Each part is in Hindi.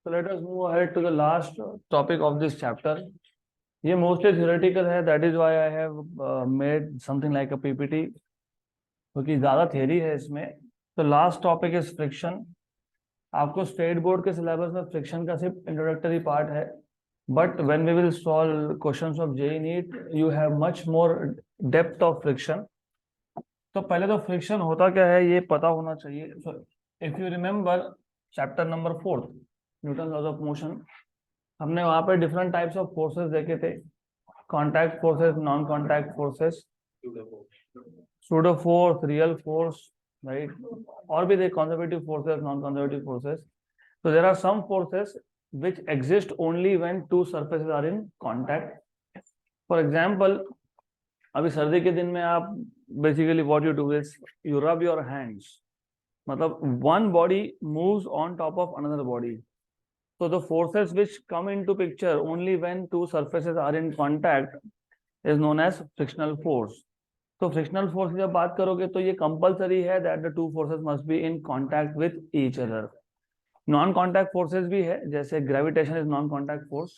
So let us move ahead to the last topic of this chapter. ये mostly theoretical है, that is why I have made something like a PPT, क्योंकि ज़्यादा theory है इसमें. तो last topic is friction. आपको स्टेट बोर्ड के सिलेबस में फ्रिक्शन का सिर्फ इंट्रोडक्टरी पार्ट है, but when we will solve questions of JEE NEET you have much more depth of friction. तो पहले तो फ्रिक्शन होता क्या है ये पता होना चाहिए. So if you remember chapter number 4 Newton laws of motion, हमने वहां पे डिफरेंट टाइप्स ऑफ फोर्सेस देखे थे. Contact forces, non contact forces, pseudo force, real force, right? Or be they conservative forces, non-conservative forces. So there are some forces which exist only when two surfaces are in contact. For example, अभी सर्दी के दिन में आप basically what you do is you rub your hands. मतलब one body moves on top of another body. So the forces which come into picture only when two surfaces are in contact is known as frictional force. तो फ्रिक्शनल फोर्स की जब बात करोगे तो ये कंपलसरी है that the two forces must be in contact with each other. Non contact forces भी है, जैसे gravitation is non contact force.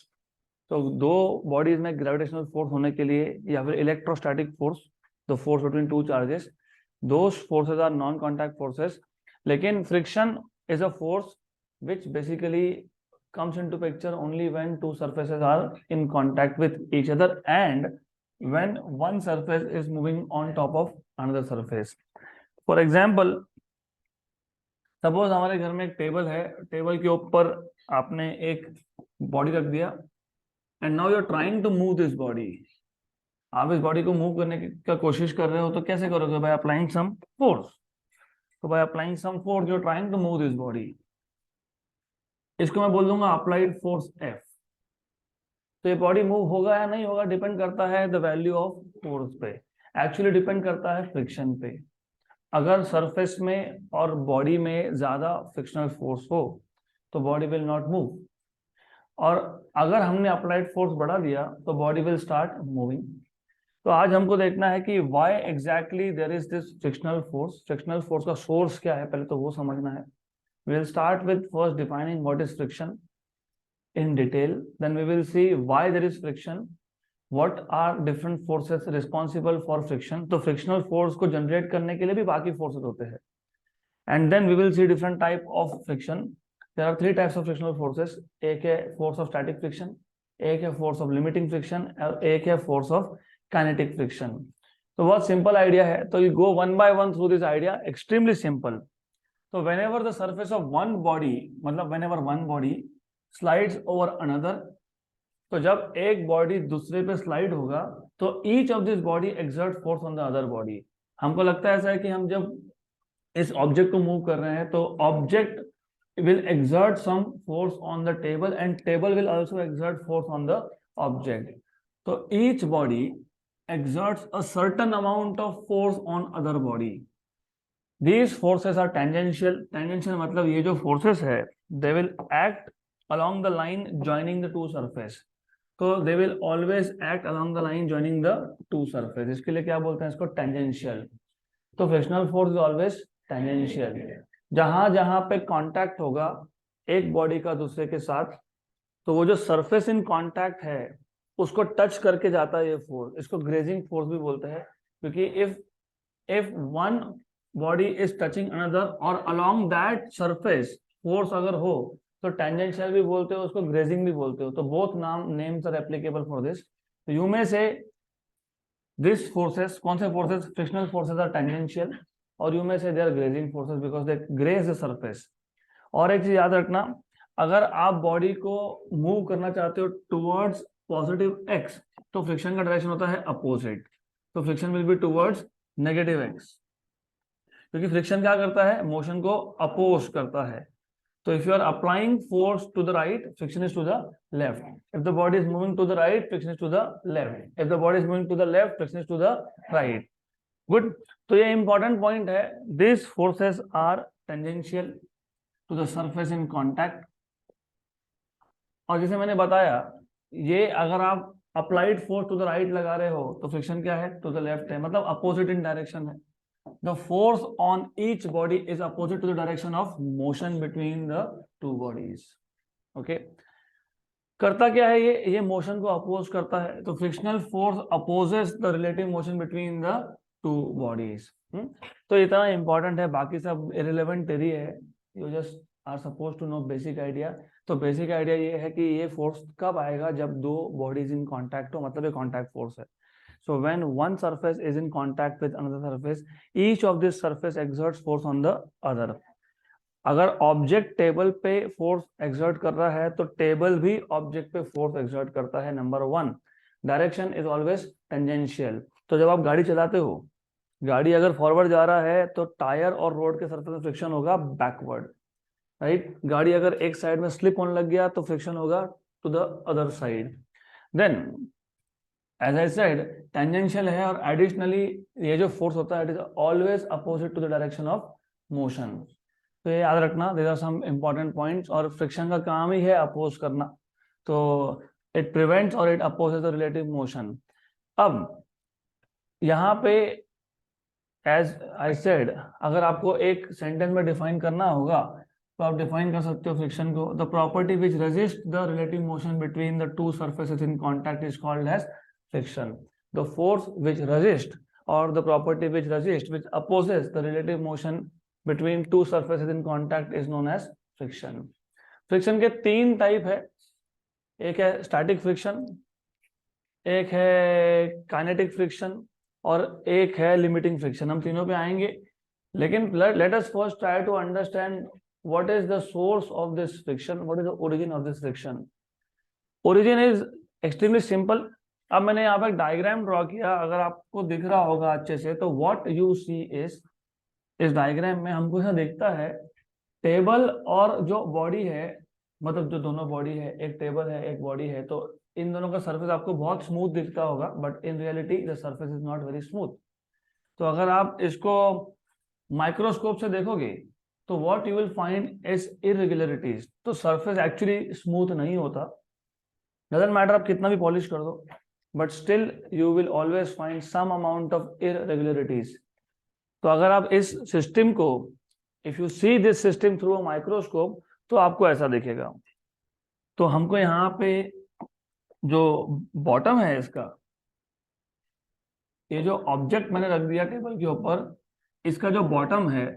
तो दो बॉडीज में ग्रेविटेशनल फोर्स होने के लिए, या फिर electrostatic force, the force between two charges, those forces are non contact forces. लेकिन friction is a force which basically comes into picture only when two surfaces are in contact with each other and when one surface is moving on top of another surface. For example, suppose हमारे घर में एक टेबल है, टेबल के ऊपर आपने एक बॉडी रख दिया and now you're trying to move this body. आप इस बॉडी को मूव करने का कोशिश कर रहे हो, तो कैसे करोगे? by applying some force. तो by applying some force you're trying to move this body. इसको मैं बोल दूंगा अप्लाइड फोर्स F. तो ये बॉडी मूव होगा या नहीं होगा डिपेंड करता है द वैल्यू ऑफ फोर्स पे. एक्चुअली डिपेंड करता है फ्रिक्शन पे. अगर सरफेस में और बॉडी में ज्यादा फ्रिक्शनल फोर्स हो तो बॉडी विल नॉट मूव, और अगर हमने अप्लाइड फोर्स बढ़ा दिया तो बॉडी विल स्टार्ट मूविंग. तो आज हमको देखना है कि why exactly there is this frictional force. Frictional force का सोर्स क्या है, पहले तो वो समझना है. We will start with first defining what is friction in detail. Then we will see why there is friction. What are different forces responsible for friction? तो frictional force को generate करने के लिए भी बाकी forces होते हैं. And then we will see different type of friction. There are three types of frictional forces. एक है force of static friction, एक है force of limiting friction, और एक है force of kinetic friction. तो बहुत simple idea है. तो you go one by one through this idea. Extremely simple. So whenever the surface of one body, मतलब whenever one body slides over another, तो जब एक बॉडी दूसरे पे स्लाइड होगा तो each of this body exert force on the other body. हमको लगता है ऐसा है कि हम जब इस ऑब्जेक्ट को मूव कर रहे हैं तो object will exert some force on the table and table will also exert force on the object. तो each body exerts a certain amount of force on other body. These forces are tangential. Tangential मतलब ये जो forces है they will act along the line joining the two surface. तो they will always act along the line joining the two surface. इसके लिए क्या बोलते हैं इसको? tangential. तो frictional force is always tangential. जहां जहां पे कांटेक्ट होगा एक बॉडी का दूसरे के साथ, तो वो जो सरफेस इन कांटेक्ट है उसको टच करके जाता है ये फोर्स. इसको ग्रेजिंग फोर्स भी बोलते हैं, क्योंकि if one body is touching another और अलोंग दैट सरफेस फोर्स अगर हो तो टेंजेंशियल भी बोलते हो उसको, ग्रेजिंग भी बोलते हो. तो both names are applicable for this. तो you may say this forces, कौन से forces? Frictional forces are tangential, और you may say they are grazing forces because they graze the surface. और एक चीज याद रखना, अगर आप बॉडी को मूव करना चाहते हो टुवर्ड्स पॉजिटिव एक्स तो फ्रिक्शन का डायरेक्शन होता है अपोजिट. तो friction will be towards negative x, क्योंकि फ्रिक्शन क्या करता है? मोशन को अपोज करता है. तो if you are applying force to the right, friction is to the left. If the body is moving to the right, friction is to the left. If the body is moving to the left, friction is to the right. Good. तो ये इंपॉर्टेंट पॉइंट है. This forces are tangential to the surface in contact. और जैसे मैंने बताया, ये अगर आप applied force to the right लगा रहे हो तो फ्रिक्शन क्या है? टू द लेफ्ट है, मतलब अपोजिट इन डायरेक्शन है. The force on each body is opposite to the direction of motion between the two bodies. Okay, करता क्या है ये मोशन को अपोज करता है, तो frictional force opposes the relative motion between the two bodies. तो इतना इंपॉर्टेंट है, बाकी सब इरेलेवेंट टेरी है, you just are suppose to know basic idea. तो बेसिक आइडिया ये है कि ये फोर्स कब आएगा, जब दो बॉडीज इन कॉन्टैक्ट हो, मतलब ये कॉन्टैक्ट फोर्स है। So when one surface is in contact with another surface, each of this surface exerts force on the other. अगर ऑब्जेक्ट टेबल पे फोर्स एक्सर्ट कर रहा है तो टेबल भी ऑब्जेक्ट पे फोर्स एक्सर्ट करता है। Number one, direction is always tangential. तो जब आप गाड़ी चलाते हो, गाड़ी अगर फॉरवर्ड जा रहा है तो टायर और रोड के सरफेस में फ्रिक्शन होगा बैकवर्ड, राइट। गाड़ी अगर एक साइड में स्लिप होने लग गया तो फ्रिक्शन होगा to the other side. Then as I said, tangential है, और एडिशनली ये जो फोर्स होता है it is always opposite to the direction of motion. तो ये याद रखना, there are some important points. और फ्रिक्शन का काम ही है अपोज करना, तो इट प्रिवेंट्स और it opposes the relative motion. अब यहाँ पे एज आई सेड, अगर आपको एक सेंटेंस में डिफाइन करना होगा तो आप डिफाइन कर सकते हो फ्रिक्शन को, the property which resist the relative motion between the two surfaces in contact is called as friction. The force which resists or the property which resists, which opposes the relative motion between two surfaces in contact is known as friction. Friction के तीन टाइप है, एक है स्टैटिक फ्रिक्शन, एक है काइनेटिक फ्रिक्शन, और एक है लिमिटिंग फ्रिक्शन। हम तीनों पे आएंगे, लेकिन let us first try to understand what is the source of this friction, what is the origin of this friction. Origin is extremely simple. अब मैंने यहाँ पर एक डायग्राम ड्रॉ किया, अगर आपको दिख रहा होगा अच्छे से, तो व्हाट यू सी इज, इस डायग्राम में हमको यहाँ दिखता है टेबल और जो बॉडी है, मतलब जो दोनों बॉडी है, एक टेबल है एक बॉडी है, तो इन दोनों का सरफेस आपको बहुत स्मूथ दिखता होगा, but in reality the surface is not very smooth. तो अगर आप इसको माइक्रोस्कोप से देखोगे तो what you will find is इररेगुलरिटीज। तो सरफेस एक्चुअली स्मूथ नहीं होता, डजंट मैटर आप कितना भी पॉलिश कर दो, but still you will always find some amount of irregularities. तो अगर आप इस सिस्टम को, if you see this system through a microscope, तो आपको ऐसा दिखेगा। तो हमको यहाँ पे जो बॉटम है इसका, ये जो ऑब्जेक्ट मैंने रख दिया टेबल के ऊपर, इसका जो बॉटम है,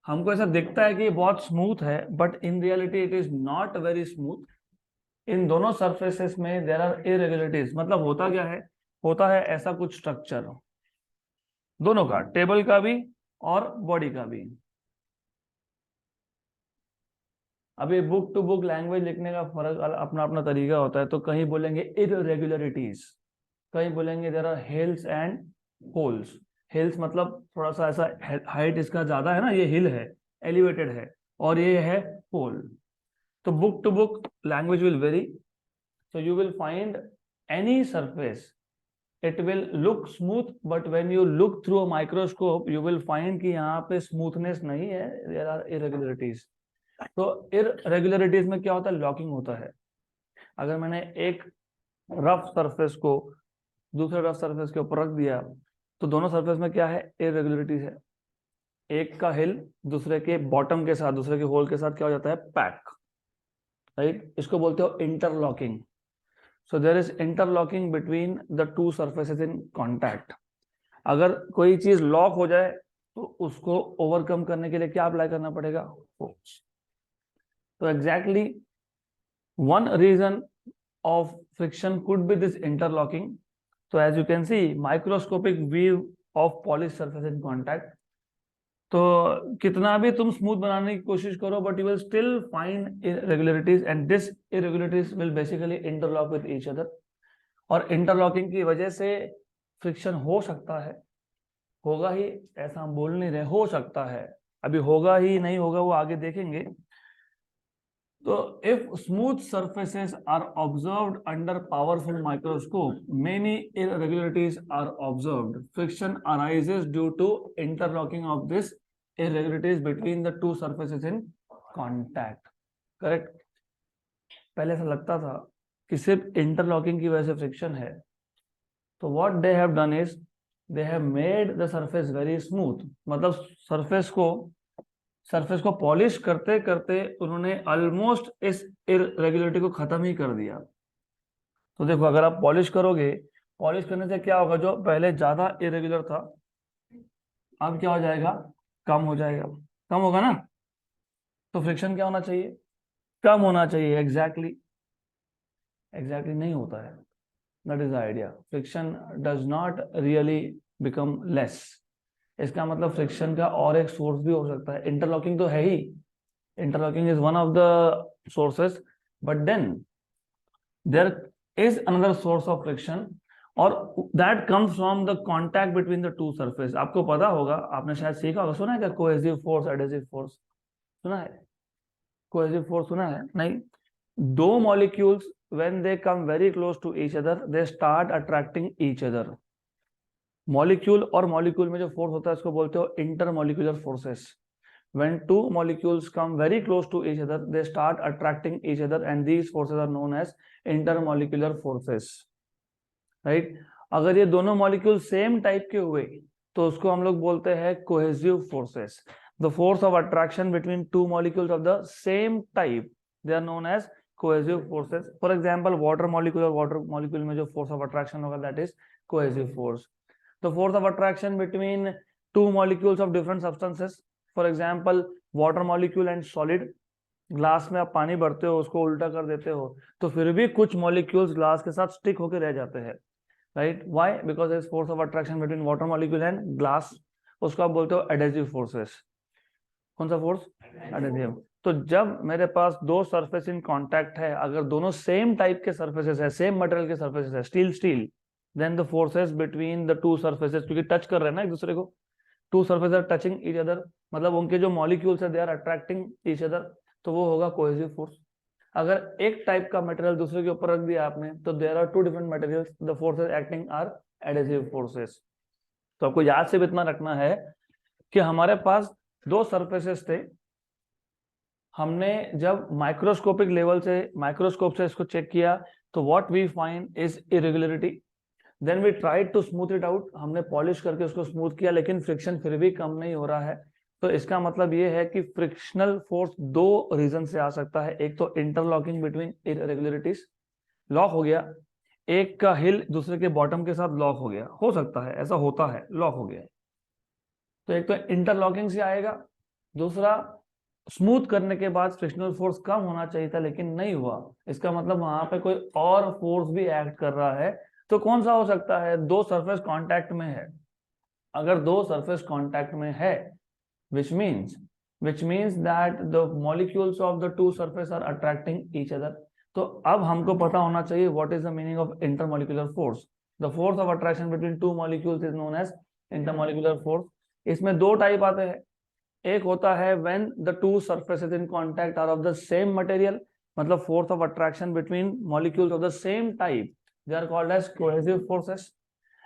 हमको ऐसा दिखता है कि ये बहुत स्मूथ है, but in reality it is not very smooth. इन दोनों सरफेसेस में देयर आर इरेगुलरिटीज। मतलब होता क्या है, होता है ऐसा कुछ स्ट्रक्चर दोनों का, टेबल का भी और बॉडी का भी। अभी बुक टू बुक लैंग्वेज लिखने का फर्क अपना अपना तरीका होता है, तो कहीं बोलेंगे इरेगुलरिटीज, कहीं बोलेंगे there are hills and holes. Hills मतलब थोड़ा सा ऐसा हाइट इसका ज्यादा है ना, ये हिल है, एलिवेटेड है, और ये है होल। तो book to book language will vary, so you will find any surface, it will look smooth, but when you look through a microscope you will find कि यहाँ पे smoothness नहीं है, there are irregularities। तो irregularities में क्या होता है, लॉकिंग होता है। अगर मैंने एक रफ सरफेस को दूसरे रफ सरफेस के ऊपर रख दिया, तो दोनों सरफेस में क्या है, irregularities है। एक का हिल दूसरे के बॉटम के साथ, दूसरे के होल के साथ क्या हो जाता है, पैक, राइट। इसको बोलते हो interlocking. So there is interlocking between the two surfaces in contact. अगर कोई चीज लॉक हो जाए तो उसको ओवरकम करने के लिए क्या अप्लाई करना पड़ेगा, फोर्स। तो exactly one reason of friction could be this interlocking. तो as you can see microscopic view of polish surface in contact. तो कितना भी तुम स्मूथ बनाने की कोशिश करो, but you will still find irregularities, and this irregularities will basically interlock with each other. और इंटरलॉकिंग की वजह से फ्रिक्शन हो सकता है, होगा ही ऐसा हम बोल नहीं रहे, हो सकता है, अभी होगा ही नहीं होगा वो आगे देखेंगे। तो if smooth surfaces are observed under powerful microscope, many irregularities are observed. Friction arises due to interlocking of this irregularities between the two surfaces in contact. Correct? पहले ऐसा लगता था कि सिर्फ इंटरलॉकिंग की वजह से फ्रिक्शन है, तो what they have done is they have made the surface very smooth। मतलब सरफेस को सरफेस को पॉलिश करते करते उन्होंने ऑलमोस्ट इस इरेगुलरिटी को खत्म ही कर दिया। तो देखो, अगर आप पॉलिश करोगे, पॉलिश करने से क्या होगा, जो पहले ज्यादा इरेगुलर था अब क्या हो जाएगा, कम हो जाएगा। कम होगा ना, तो फ्रिक्शन क्या होना चाहिए, कम होना चाहिए। एग्जैक्टली नहीं होता है। That is the idea, friction does not really become less. इसका मतलब फ्रिक्शन का और एक सोर्स भी हो सकता है। इंटरलॉकिंग तो है ही, interlocking is one of the sources, but then there is another source of friction, और that comes from the contact between the two surface. आपको पता होगा, आपने शायद सीखा होगा, सुना है क्या, कोहेसिव फोर्स, एडहेसिव फोर्स, सुना है? कोहेसिव फोर्स सुना है? नहीं। दो molecules when they come very close to each other they start attracting each other। Molecule और मॉलिक्यूल में जो फोर्स होता है उसको बोलते हो intermolecular forces. when two molecules come very close to each other they start attracting each other and these forces are known as intermolecular forces, right? अगर ये दोनों मॉलिक्यूल सेम टाइप के हुए तो उसको हम लोग बोलते हैं cohesive forces. The force of attraction between two molecules of the same type they are known as cohesive forces। For example water molecule और वाटर मॉलिक्यूल में जो फोर्स ऑफ अट्रैक्शन होगा that is cohesive force। The force of attraction between two molecules of different substances, for example water molecule and solid. Glass में आप पानी भरते हो, उसको उल्टा कर देते हो तो फिर भी कुछ मॉलिक्यूल्स ग्लास के साथ स्टिक होकर रह जाते हैं, right? Why? Because is force of attraction between water molecule and glass. उसको आप बोलते हो एडहेसिव फोर्सेस। कौन सा फोर्स? एडहेसिव। तो जब मेरे पास दो सरफेस इन कांटेक्ट है, अगर दोनों सेम टाइप के सरफेसेस है, सेम मटेरियल के सरफेसेस है, steel steel, then the forces between the two surfaces, क्योंकि टच कर रहे हैं ना एक दूसरे को, two surface are touching each other, मतलब उनके जो मॉलिक्यूल्स है they are attracting each other, तो वो होगा कोहेसिव फोर्स। अगर एक टाइप का मटेरियल दूसरे के ऊपर रख दिया आपने तो there are two different materials, the forces acting are adhesive forces. तो आपको याद से भी इतना रखना है कि हमारे पास दो सरफेसेस थे, हमने जब माइक्रोस्कोपिक लेवल से, माइक्रोस्कोप से इसको चेक किया तो what we find is irregularity, then we tried to smooth it out, हमने पॉलिश करके उसको स्मूथ किया लेकिन फ्रिक्शन फिर भी कम नहीं हो रहा है। तो इसका मतलब ये है कि फ्रिक्शनल फोर्स दो रीजन से आ सकता है। एक तो इंटरलॉकिंग बिटवीन इरेगुलरिटीज, लॉक हो गया, एक का हिल दूसरे के बॉटम के साथ लॉक हो गया, हो सकता है, ऐसा होता है, लॉक हो गया। तो एक तो इंटरलॉकिंग से आएगा, दूसरा स्मूथ करने के बाद फ्रिक्शनल फोर्स कम होना चाहिए था लेकिन नहीं हुआ, इसका मतलब वहां पे कोई और फोर्स भी एक्ट कर रहा है। तो कौन सा हो सकता है? दो सरफेस कांटेक्ट में है। अगर दो सरफेस कांटेक्ट में है which means that the molecules of the two surface are attracting each other। तो अब हमको पता होना चाहिए what is the meaning of intermolecular force। the force of attraction between two molecules is known as intermolecular force। इसमें दो टाइप आते हैं, एक होता है when the two surfaces in contact are of the same material, मतलब force of attraction between molecules of the same type, they are called as cohesive forces।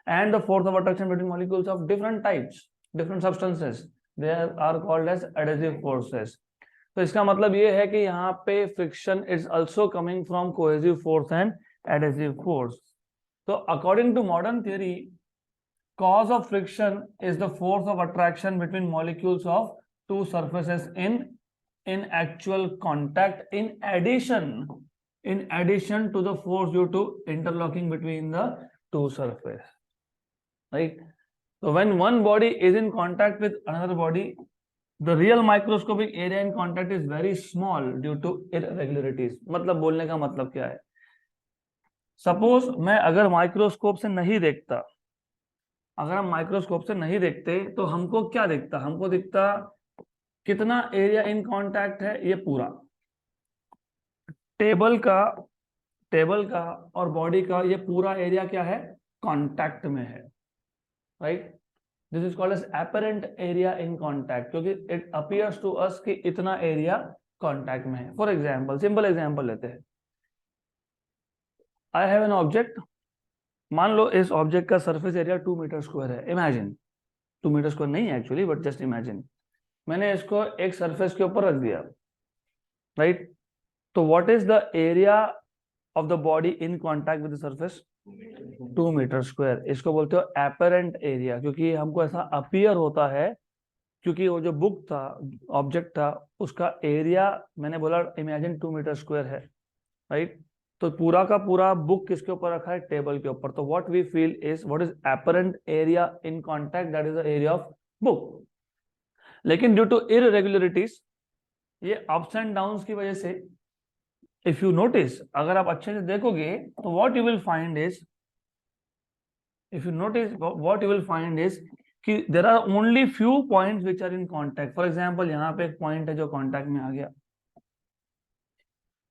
and the force of attraction between molecules of different types, different substances, they are called as adhesive forces। तो इसका मतलब ये है कि यहाँ पे friction is also coming from cohesive force and adhesive force. तो according to modern theory, cause of friction is the force of attraction between molecules of two surfaces in actual contact, in addition to the force due to interlocking between the two surfaces, right? So when one body is in contact with another body, the real microscopic area in contact is very small due to irregularities। मतलब बोलने का मतलब क्या है? सपोज मैं अगर माइक्रोस्कोप से नहीं देखता, अगर हम माइक्रोस्कोप से नहीं देखते तो हमको क्या दिखता? हमको दिखता कितना एरिया इन कांटेक्ट है, ये पूरा टेबल का और बॉडी का ये पूरा एरिया क्या है? कांटेक्ट में है, right? This is called as apparent area in contact, क्योंकि इट अपीयर्स टू अस कि इतना एरिया कांटेक्ट में है। फॉर एग्जांपल, सिंपल एग्जांपल लेते हैं, आई हैव एन ऑब्जेक्ट, मान लो इस ऑब्जेक्ट का सरफेस एरिया 2 मीटर स्क्वायर है। इमेजिन 2 मीटर स्क्वायर नहीं है एक्चुअली, बट जस्ट इमेजिन मैंने इसको एक सरफेस के ऊपर रख दिया, राइट? तो what is the area of the body in contact with the surface? 2 metre square. इसको बोलते हो एपरेंट एरिया, क्योंकि हमको ऐसा अपीयर होता है क्योंकि वो जो बुक था, ऑब्जेक्ट था, उसका एरिया मैंने बोला इमेजिन 2 मीटर स्क्वायर है, राइट। तो पूरा का पूरा बुक किसके ऊपर रखा है, टेबल के ऊपर। तो what we feel is what is apparent area in contact, that is the area of book. लेकिन ड्यू टू इररेगुलरिटीज, ये अप्स एंड डाउन्स की वजह से, इफ यू नोटिस, अगर आप अच्छे से देखोगे तो what you will find is, if you notice what you will find is कि there are only few points which are in contact. For example, यहाँ पे एक point है जो contact में आ गया,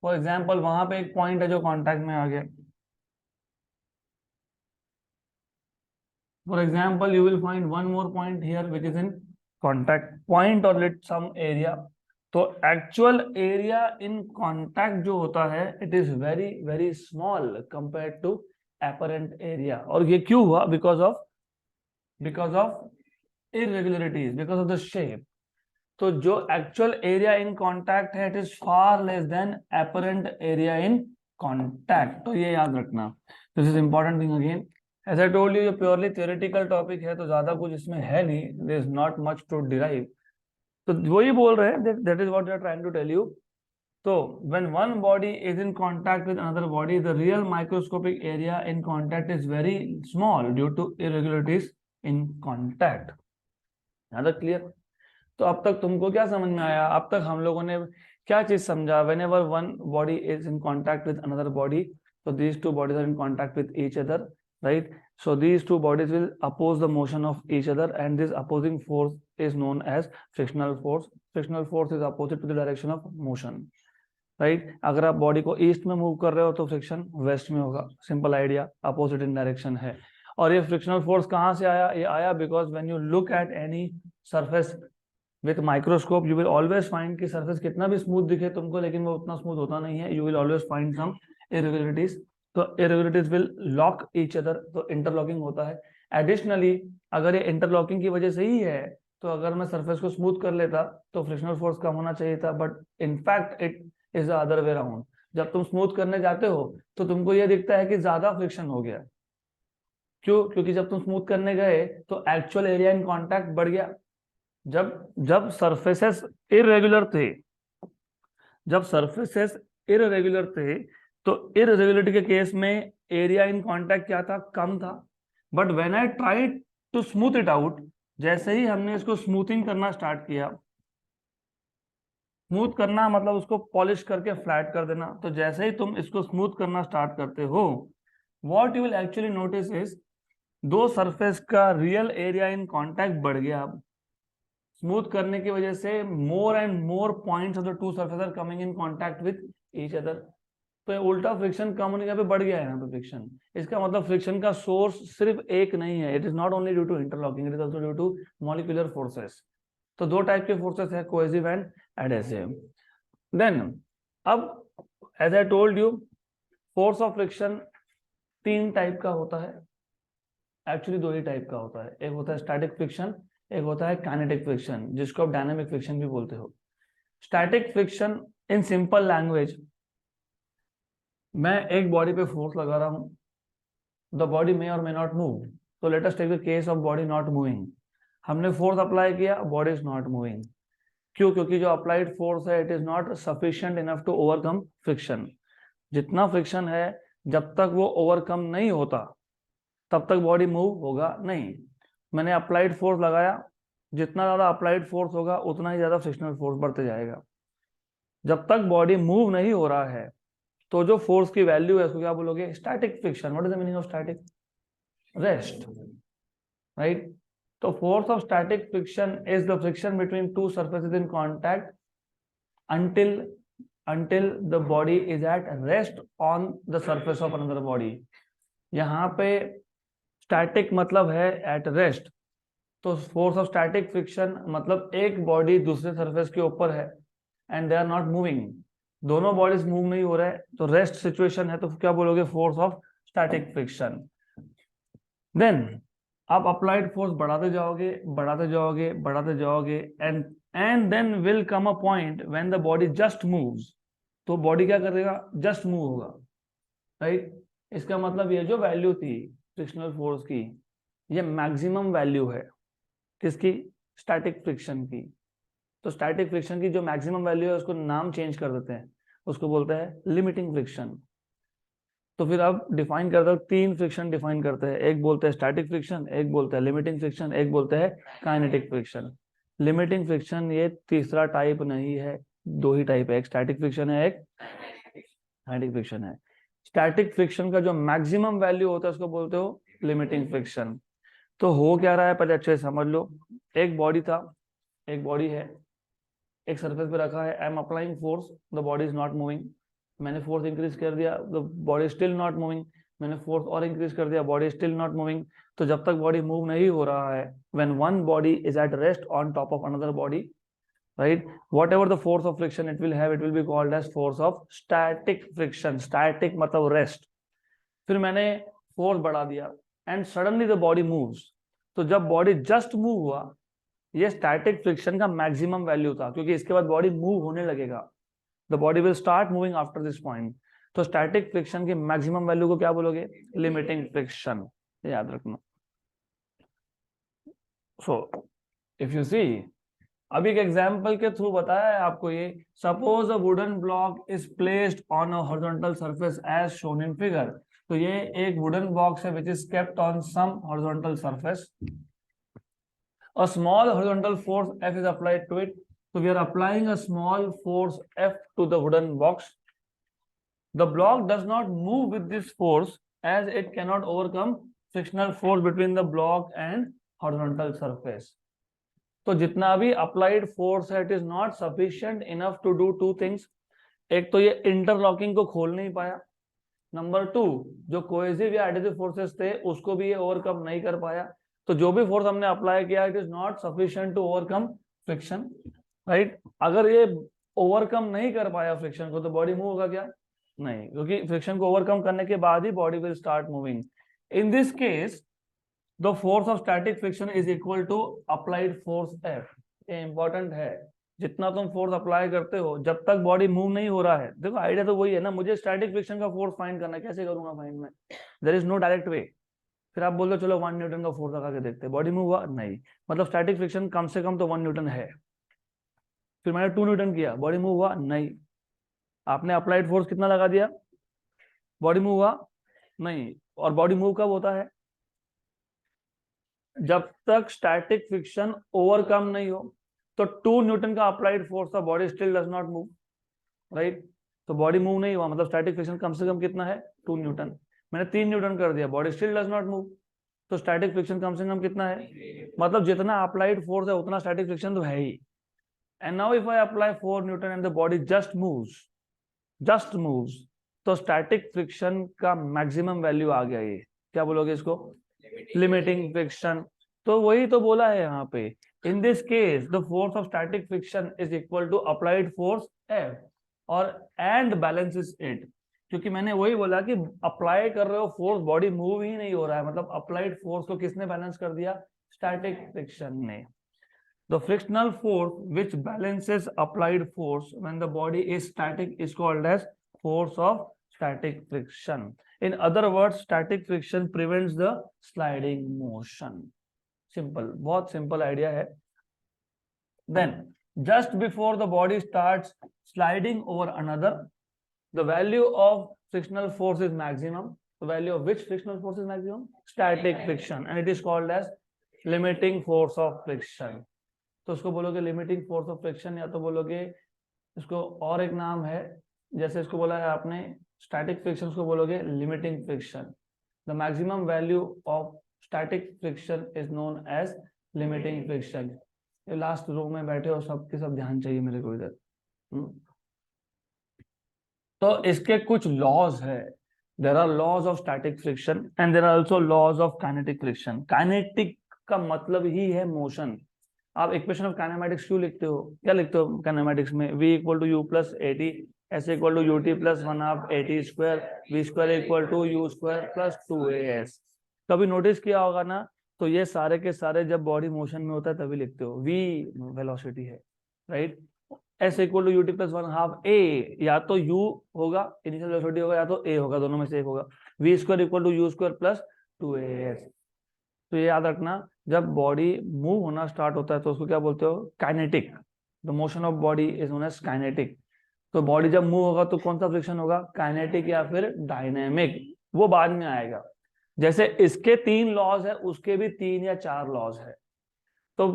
for example वहां पे एक point है जो contact में आ गया, for example you will find one more point here which is in contact point or lit some area. तो actual area in contact जो होता है it is very very small compared to apparent area. और ये क्यों हुआ, because of irregularities, because of the shape. तो जो एक्चुअल एरिया इन कांटेक्ट है it is far less than apparent area in contact. तो ये याद रखना, this is important thing again. As I told you, ये प्योरली थियोरेटिकल टॉपिक है, तो ज्यादा कुछ इसमें है नहीं, there is not much to derive. तो वही बोल रहे हैं, that is what we are trying to tell you. तो when one body is in contact with another body, the real microscopic area in contact is very small due to irregularities in contact. ज्यादा क्लियर? तो अब तक तुमको क्या समझ में आया? अब तक हम लोगों ने क्या चीज समझा? When ever one body is in contact with another body, so these two bodies are in contact with each other, right? So these two bodies will oppose the motion of each other, and this opposing force is known as frictional force. Frictional force is opposite to the direction of motion, right? अगर आप बॉडी को ईस्ट में मूव कर रहे हो तो फ्रिक्शन वेस्ट में होगा, simple idea, opposite in direction है। और ये फ्रिक्शनल फोर्स कहाँ से आया? ये आया because when you look at any surface with microscope, you will always find कि सरफेस कितना भी स्मूथ दिखे तुमको, लेकिन वो उतना स्मूथ होता नहीं है, you will always find some irregularities. तो irregularities will lock each other, तो इंटरलॉकिंग होता है। एडिशनली अगर ये इंटरलॉकिंग की वजह से ही है, तो अगर मैं सरफेस को स्मूथ कर लेता तो फ्रिक्शनल फोर्स कम होना चाहिए था, but in fact it is the other way around. जब तुम स्मूथ करने जाते हो तो तुमको ये दिखता है कि ज्यादा फ्रिक्शन हो गया। क्यों? क्योंकि जब तुम स्मूथ करने गए तो एक्चुअल एरिया इन कॉन्टैक्ट बढ़ गया। जब सरफेसेस इरेगुलर थे, जब सरफेसेस इरेगुलर थे, तो इरेगुलरिटी के केस में एरिया इन कांटेक्ट क्या था? कम था। But when I try to smooth it out, जैसे ही हमने इसको स्मूथिंग करना स्टार्ट किया, स्मूथ करना मतलब उसको पॉलिश करके फ्लैट कर देना, तो जैसे ही तुम इसको स्मूथ करना स्टार्ट करते हो, what you will actually notice is दो सरफेस का रियल एरिया इन कांटेक्ट बढ़ गया। अब स्मूथ करने की वजह से more and more points of the two surface are coming in contact with each other. तो उल्टा फ्रिक्शन कम होने पे बढ़ गया है यहाँ पे फ्रिक्शन। इसका मतलब फ्रिक्शन का सोर्स सिर्फ एक नहीं है, it is not only due to interlocking, it is also due to molecular forces. तो दो टाइप के फोर्सेस है, कोहेसिव एंड एडहेसिव। देन अब as I told you, force of friction तीन टाइप का होता है, एक्चुअली दो ही टाइप का होता है। एक होता है स्टैटिक फ्रिक्शन, एक होता है काइनेटिक फ्रिक्शन, जिसको आप डायनामिक फ्रिक्शन भी बोलते हो। Static friction in simple language, मैं एक बॉडी पे फोर्स लगा रहा हूं, the body may or may not move. तो let us take the case of body not moving. हमने फोर्स अप्लाई किया, बॉडी इज नॉट मूविंग। क्यों? क्योंकि जो अप्लाइड फोर्स है it is not sufficient enough to overcome friction. जितना फ्रिक्शन है, जब तक वो ओवरकम नहीं होता तब तक बॉडी मूव होगा नहीं। मैंने अप्लाइड फोर्स लगाया, जितना ज्यादा अप्लाइड फोर्स होगा उतना ही ज्यादा फ्रिक्शनल फोर्स बढ़ते जाएगा। जब तक बॉडी मूव नहीं हो रहा है, तो जो फोर्स की वैल्यू है उसको क्या बोलोगे? Static friction. What is the meaning of static? Rest, right? तो force of static friction is the friction between two surfaces in contact until the body is at rest on the surface of another body। यहाँ पे स्टैटिक मतलब है एट रेस्ट, तो फोर्स ऑफ स्टैटिक फ्रिक्शन मतलब एक बॉडी दूसरे सरफेस के ऊपर है and they are not moving, दोनों बॉडीज मूव नहीं हो रहे, तो रेस्ट सिचुएशन है, तो क्या बोलोगे? Force of static friction. Then आप अप्लाइड फोर्स बढ़ाते जाओगे, बढ़ाते जाओगे, बढ़ाते जाओगे, and then will come a point when the body just moves. तो बॉडी क्या करेगा? जस्ट मूव होगा, राइट? इसका मतलब ये जो वैल्यू थी फ्रिक्शनल फोर्स की, ये मैक्सिमम वैल्यू है। किसकी? स्टैटिक फ्रिक्शन की। तो स्टैटिक फ्रिक्शन की जो मैक्सिमम वैल्यू है उसको नाम चेंज कर देते हैं, उसको बोलते हैं लिमिटिंग फ्रिक्शन। तो फिर अब डिफाइन करते हैं, तीन फ्रिक्शन डिफाइन करते हैं, एक बोलते हैं स्टैटिक फ्रिक्शन, एक बोलते हैं लिमिटिंग फ्रिक्शन, एक बोलते हैं काइनेटिक फ्रिक्शन। लिमिटिंग फ्रिक्शन ये तीसरा टाइप नहीं है, दो ही टाइप है, एक स्टैटिक फ्रिक्शन है, एक काइनेटिक फ्रिक्शन है। स्टैटिक फ्रिक्शन का जो मैक्सिमम वैल्यू होता है उसको बोलते हो लिमिटिंग फ्रिक्शन। तो हो क्या रहा है पहले अच्छे से समझ लो। एक बॉडी था, एक बॉडी है, एक सरफेस पे रखा है, I am applying force, the body is not moving. मैंने फोर्स इंक्रीज कर दिया, the body still not moving. मैंने फोर्स और इंक्रीज कर दिया, बॉडी स्टिल नॉट मूविंग। तो जब तक बॉडी मूव नहीं हो रहा है, when one body is at rest on top of another body, right, whatever the force of friction it will have, it will be called as force of static friction. static मतलब rest। फिर मैंने फोर्स बढ़ा दिया and suddenly the body moves. तो जब बॉडी जस्ट मूव हुआ, ये स्टैटिक फ्रिक्शन का मैक्सिमम वैल्यू था, क्योंकि इसके बाद बॉडी मूव होने लगेगा, the body will start moving after this point. तो स्टैटिक फ्रिक्शन की मैक्सिमम वैल्यू को क्या बोलोगे? लिमिटिंग फ्रिक्शन, याद रखना। सो इफ यू सी, अभी एक एग्जाम्पल के थ्रू बताया है आपको ये। Suppose a wooden block is placed on a horizontal surface as shown in figure. तो ये एक वुडन बॉक्स है which is kept on some horizontal surface. A small horizontal force F is applied to it. So we are applying a small force F to the wooden box. The block does not move with this force as it cannot overcome frictional force between the block and horizontal surface. तो जितना भी अप्लाइड फोर्स है, it is not sufficient enough to do two things. एक तो ये इंटरलॉकिंग को खोल नहीं पाया, नंबर टू जो कोहेसिव या एडिटिव फोर्सेस थे उसको भी ये ओवरकम नहीं कर पाया। तो जो भी फोर्स हमने अप्लाई किया, it is not sufficient to overcome friction, right. अगर ये ओवरकम नहीं कर पाया फ्रिक्शन को, तो बॉडी मूव होगा क्या? नहीं, क्योंकि फ्रिक्शन को ओवरकम करने के बाद ही body will start moving. In this case the force of static friction is equal to applied force F। ये इंपॉर्टेंट है, जितना तुम फोर्स अप्लाई करते हो जब तक बॉडी मूव नहीं हो रहा है। देखो आइडिया तो वही है ना, मुझे स्टैटिक फ्रिक्शन का फोर्स फाइंड करना है, कैसे करूंगा फाइंड में? There is no direct way. फिर आप बोल दो चलो 1 न्यूटन का फोर्स लगा के देखते हैं, बॉडी मूव हुआ? नहीं, मतलब स्टैटिक फ्रिक्शन कम से कम तो 1 न्यूटन है। फिर मैंने 2 न्यूटन किया, बॉडी मूव हुआ? नहीं। आपने अप्लाइड फोर्स कितना लगा दिया, बॉडी मूव हुआ? नहीं। और बॉडी मूव कब होता है? जब तक स्टैटिक फ्रिक्शन ओवरकम नहीं हो। तो 2 न्यूटन का अप्लाइड फोर्स था, body still does not move, right. तो बॉडी मूव नहीं हुआ, मतलब स्टैटिक फ्रिक्शन कम से कम कितना है? 2 न्यूटन। मैंने 3 न्यूटन कर दिया, body still does not move, तो स्टैटिक फ्रिक्शन कम से कम कितना है? मतलब जितना अप्लाइड फोर्स है उतना स्टैटिक फ्रिक्शन तो है ही। And now if I apply 4 newton and the body just moves, तो स्टैटिक फ्रिक्शन का मैक्सिमम वैल्यू आ गया। ये क्या बोलोगे इसको? Limiting friction. तो वही तो बोला है यहाँ पे, in this case the force of static friction is equal to applied force F और एंड बैलेंसेस इट। क्योंकि मैंने वही बोला कि अप्लाई कर रहे हो फोर्स, बॉडी मूव ही नहीं हो रहा है, मतलब अप्लाइड फोर्स को किसने बैलेंस कर दिया? स्टैटिक फ्रिक्शन ने। The frictional force which balances applied force when the body is static is called as force of static friction. In other words, static friction prevents the sliding motion. Simple, बहुत simple idea है। Then, just before the body starts sliding over another, the value of frictional force is maximum. The value of which frictional force is maximum? Static friction, and it is called as limiting force of friction. तो उसको बोलोगे limiting force of friction, या तो बोलोगे इसको और एक नाम है, जैसे इसको बोला है आपने स्टैटिक फ्रिक्शन को बोलोगे limiting friction. The maximum value of static friction is known as limiting friction. ये लास्ट रो में बैठे हो सबके सब ध्यान चाहिए मेरे को इधर। तो इसके कुछ लॉज है। There are laws of static friction and there are also laws of kinetic friction. Kinetic का मतलब ही है मोशन। आप इक्वेशन ऑफ काइनेमैटिक्स क्यों लिखते हो? क्या लिखते हो काइनेमैटिक्स में? v equal to u plus a t, s equal to u t plus 1/2 a t square, v square equal to u square plus 2as। कभी नोटिस किया होगा ना, तो ये सारे के सारे जब बॉडी मोशन में होता है तभी लिखते हो। v वेलोसिटी है, right. S equal to u t plus 1/2 a, या तो u होगा इनिशियल वेलोसिटी होगा, या तो a होगा, दोनों में से एक होगा। V square equal to u square plus 2as। तो ये याद रखना, जब बॉडी मूव होना स्टार्ट होता है तो उसको क्या बोलते हो, kinetic. The motion of body is known as kinetic. तो बॉडी जब मूव होगा तो कौन सा फ्रिक्शन होगा, काइनेटिक या फिर डायनेमिक, वो बाद में आएगा। जैसे इसके 3 लॉज है, उसके भी 3 या 4 लॉज है, तो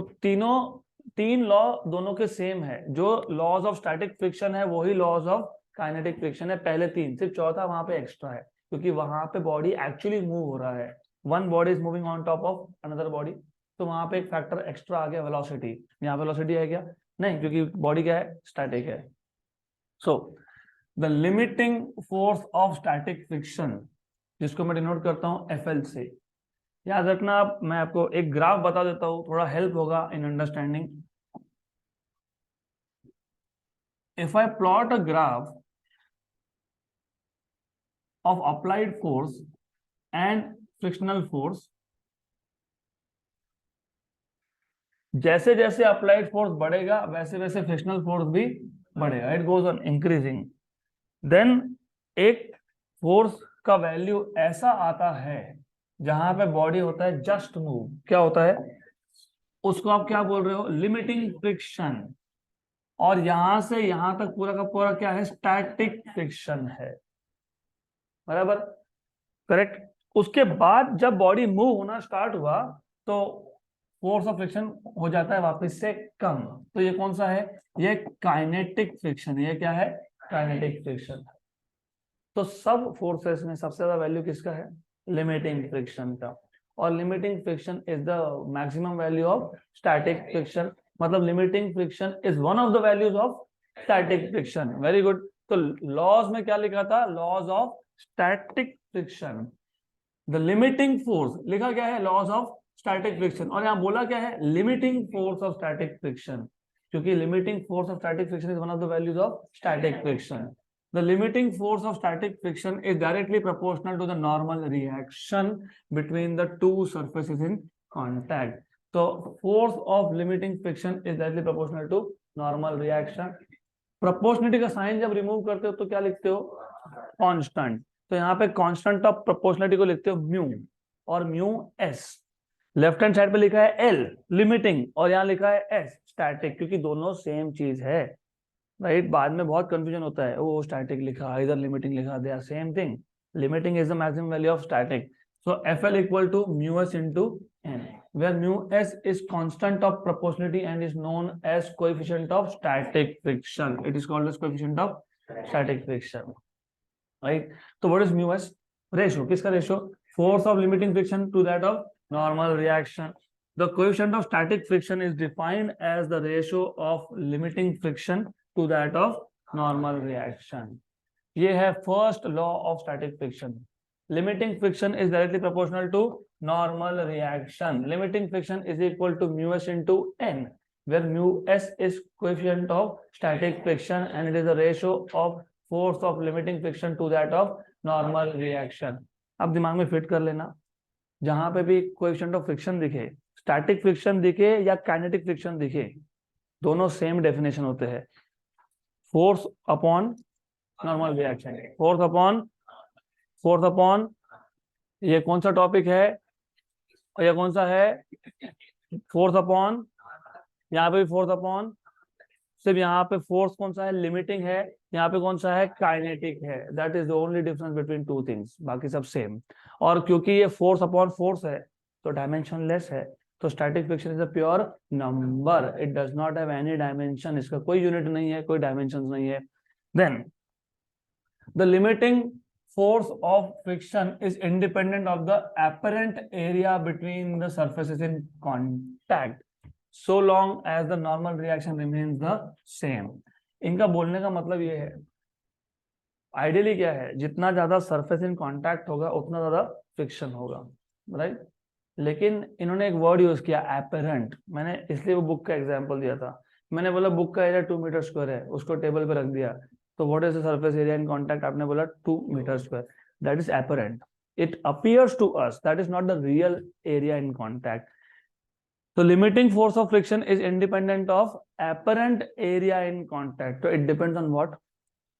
तीन लॉ दोनों के सेम है। जो लॉज ऑफ स्टैटिक फ्रिक्शन है वही लॉज ऑफ काइनेटिक फ्रिक्शन है, पहले 3, सिर्फ चौथा वहां पे एक्स्ट्रा है, क्योंकि वहां पे बॉडी एक्चुअली मूव हो रहा है, one body is moving on top of another body, तो वहां पे एक फैक्टर एक्स्ट्रा आ गया, वेलोसिटी। यहाँ वेलोसिटी है क्या, नहीं, क्योंकि बॉडी क्या है, स्टैटिक है। So the limiting force of static friction, जिसको मैं डिनोट करता हूं एफएल से, याद रखना। आप, मैं आपको एक ग्राफ बता देता हूं, थोड़ा हेल्प होगा in understanding. If I plot a graph of applied force and frictional force, जैसे जैसे अप्लाइड फोर्स बढ़ेगा वैसे वैसे फ्रिक्शनल फोर्स भी बढ़ेगा, it goes on increasing. Then एक फोर्स का वैल्यू ऐसा आता है जहां पे बॉडी होता है जस्ट मूव, क्या होता है, उसको आप क्या बोल रहे हो, लिमिटिंग फ्रिक्शन। और यहां से यहां तक पूरा का पूरा क्या है, स्टैटिक फ्रिक्शन है, बराबर, करेक्ट। उसके बाद जब बॉडी मूव होना स्टार्ट हुआ तो फोर्स ऑफ फ्रिक्शन हो जाता है वापस से कम। तो ये कौन सा है, ये काइनेटिक फ्रिक्शन है। ये क्या है, काइनेटिक फ्रिक्शन। तो सब फोर्सेस में सबसे ज्यादा वैल्यू किसका है, लिमिटिंग फ्रिक्शन का। और limiting friction is the maximum value of static friction, मतलब limiting friction is one of the values of static friction. Very good. तो लॉज में क्या लिखा था, laws of static friction, the limiting force लिखा क्या है, लॉज ऑफ स्टैटिक फ्रिक्शन, और यहां बोला क्या है, limiting force of static friction, क्योंकि limiting force of static friction is one of the values of static friction. The limiting force of static friction is directly proportional to the normal reaction between the two surfaces in contact. So force of limiting friction is directly proportional to normal reaction. Proportionality का साइन जब रिमूव करते हो तो क्या लिखते हो, कांस्टेंट। तो यहाँ पे कांस्टेंट ऑफ प्रोपोर्शनलिटी को लिखते हो म्यू, और mu S. Left hand side पे लिखा है एल लिमिटिंग, और यहाँ लिखा है एस स्टैटिक, क्योंकि दोनों सेम चीज है, राइट। बाद में बहुत कंफ्यूजन होता है, वो स्टैटिक लिखा इधर लिमिटिंग लिखा, they are same thing. Limiting is the maximum value of static. So FL equal to mu s into N, where mu s is constant of proportionality and is known as coefficient of static friction. It is called as coefficient of static friction, right? So what is mu s? Ratio, किसका ratio? Force of limiting friction to that of normal reaction. The coefficient of static friction is defined as the ratio of limiting friction to that of normal reaction. ये है first law of static friction. Limiting friction is directly proportional to normal reaction. Limiting friction is equal to mu s into n, where mu s is coefficient of static friction and it is the ratio of force of limiting friction to that of normal reaction. अब दिमाग में फिट कर लेना, जहां पे भी coefficient of friction दिखे, static friction दिखे या kinetic friction दिखे, दोनों सेम डेफिनेशन होते हैं, force upon normal reaction. Force upon ये कौन सा टॉपिक है, और ये कौन सा है, फोर्स अपॉन, यहाँ पे भी फोर्स अपॉन, सिर्फ यहाँ पे फोर्स कौन सा है, लिमिटिंग है, यहाँ पे कौन सा है, काइनेटिक है। That is the only difference between two things, बाकी सब सेम। और क्योंकि ये फोर्स अपॉन फोर्स है तो डायमेंशन लेस है, तो static friction is a pure number, it does not have any dimension, इसका कोई यूनिट नहीं है, कोई डायमेंशन नहीं है। Then the limiting force of friction is independent of the apparent area between the surfaces in contact so long as the normal reaction remains the same. इनका बोलने का मतलब ये है, आइडियली क्या है, जितना ज्यादा सरफेस इन कांटेक्ट होगा उतना ज्यादा फ्रिक्शन होगा, राइट। लेकिन इन्होंने एक वर्ड यूज किया एपेरेंट, मैंने इसलिए वो बुक का एग्जांपल दिया था। मैंने बोला बुक का एरिया 2 मीटर स्क्वायर है, उसको टेबल पे रख दिया, तो what is the surface area in contact, आपने बोला 2 metre square, that is apparent, it appears to us, that is not the real area in contact. तो limiting force of friction is independent of apparent area in contact, तो it depends on what,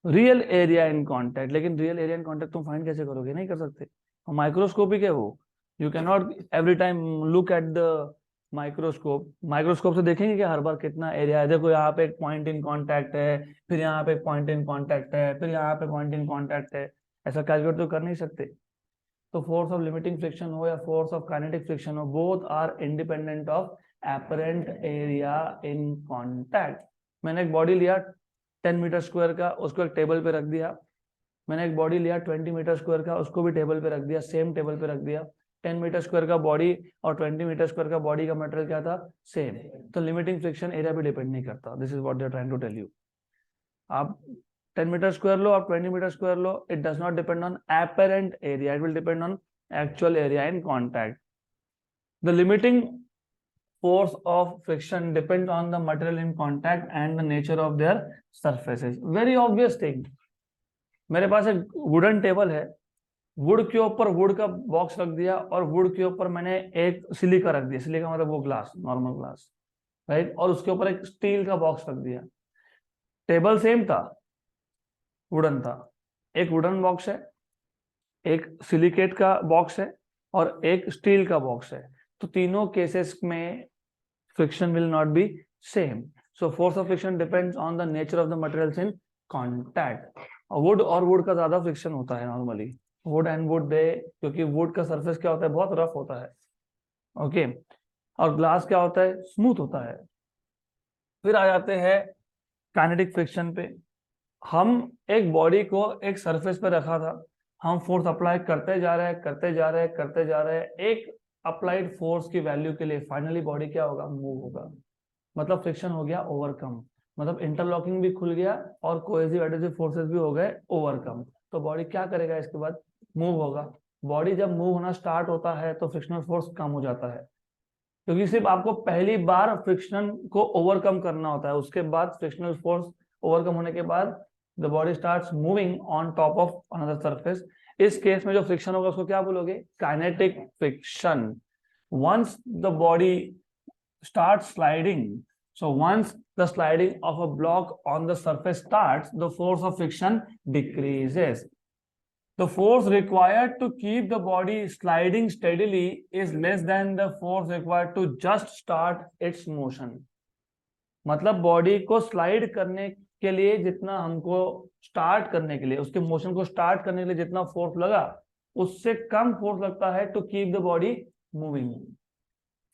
real area in contact. लेकिन रियल एरिया इन कांटेक्ट तुम फाइंड कैसे करोगे, नहीं कर सकते, माइक्रोस्कोपिक है वो, you can not every time look at the microscope से देखेंगे कि हर बार कितना एरिया है। देखो यहाँ पे एक पॉइंट इन कांटेक्ट है, फिर यहाँ पे एक पॉइंट इन कांटेक्ट है, फिर यहाँ पे पॉइंट इन कांटेक्ट है, ऐसा कैलकुलेट तो कर नहीं सकते। तो फोर्स ऑफ लिमिटिंग फ्रिक्शन हो या फोर्स ऑफ काइनेटिक फ्रिक्शन हो, both are independent of apparent area in contact. मैंने एक बॉडी लिया 10 मीटर स्क्वायर का, उसको एक टेबल पे रख दिया। मैंने एक बॉडी लिया 20 मीटर स्क्वायर का, उसको भी टेबल पे रख दिया, सेम टेबल पे रख दिया। 10 मीटर स्क्वायर का बॉडी और 20 मीटर स्क्वायर का बॉडी का मटेरियल क्या था, सेम। तो लिमिटिंग फ्रिक्शन एरिया पे डिपेंड नहीं करता। This is what they are trying to tell you. आप 10 मीटर स्क्वायर लो, आप 20 मीटर स्क्वायर लो, it does not depend on apparent area, it will depend on actual area in contact. The limiting force of friction depends on the material in contact and the nature of their surfaces. Very obvious thing. मेरे पास एक वुडन टेबल है, वुड के ऊपर वुड का बॉक्स रख दिया और वुड के ऊपर मैंने एक सिलिका रख दिया। सिलिका मतलब वो ग्लास, नॉर्मल ग्लास, राइट। और उसके ऊपर एक स्टील का बॉक्स रख दिया। टेबल सेम था, वुडन था। एक वुडन बॉक्स है, एक सिलिकेट का बॉक्स है और एक स्टील का बॉक्स है। तो तीनों केसेस में friction will not be same. So force of friction depends on the nature of the materials in contact. Would और वुड का ज्यादा फ्रिक्शन होता है normally, would and would they, क्योंकि वुड का सरफेस क्या होता है, बहुत रफ होता है, ओके। और ग्लास क्या होता है, स्मूथ होता है। फिर आ जाते हैं काइनेटिक फ्रिक्शन पे। हम एक बॉडी को एक सरफेस पे रखा था, हम फोर्स अप्लाई करते जा रहे हैं, करते जा रहे हैं, करते जा रहे हैं। एक अप्लाइड फोर्स की वैल्यू के लिए फाइनली बॉडी क्या होगा, मूव होगा। मतलब फ्रिक्शन हो गया ओवरकम, मतलब इंटरलॉकिंग भी खुल गया और कोहेसिव एडहेसिव फोर्सेस भी हो गए ओवरकम। तो बॉडी क्या करेगा, इसके बाद मूव होगा। बॉडी जब मूव होना स्टार्ट होता है तो फ्रिक्शनल फोर्स कम हो जाता है, क्योंकि सिर्फ आपको पहली बार फ्रिक्शन को ओवरकम करना होता है। उसके बाद फ्रिक्शनल फोर्स ओवरकम होने के बाद the body starts moving on top of another surface. इस केस में जो फ्रिक्शन होगा उसको क्या बोलोगे, kinetic friction. Once the body start sliding, so once the sliding of a block on the surface starts, the force of friction decreases. The force required to keep the body sliding steadily is less than the force required to just start its motion. मतलब बॉडी को स्लाइड करने के लिए जितना हमको स्टार्ट करने के लिए, उसके मोशन को स्टार्ट करने के लिए जितना फोर्स लगा, उससे कम फोर्स लगता है to keep the body moving.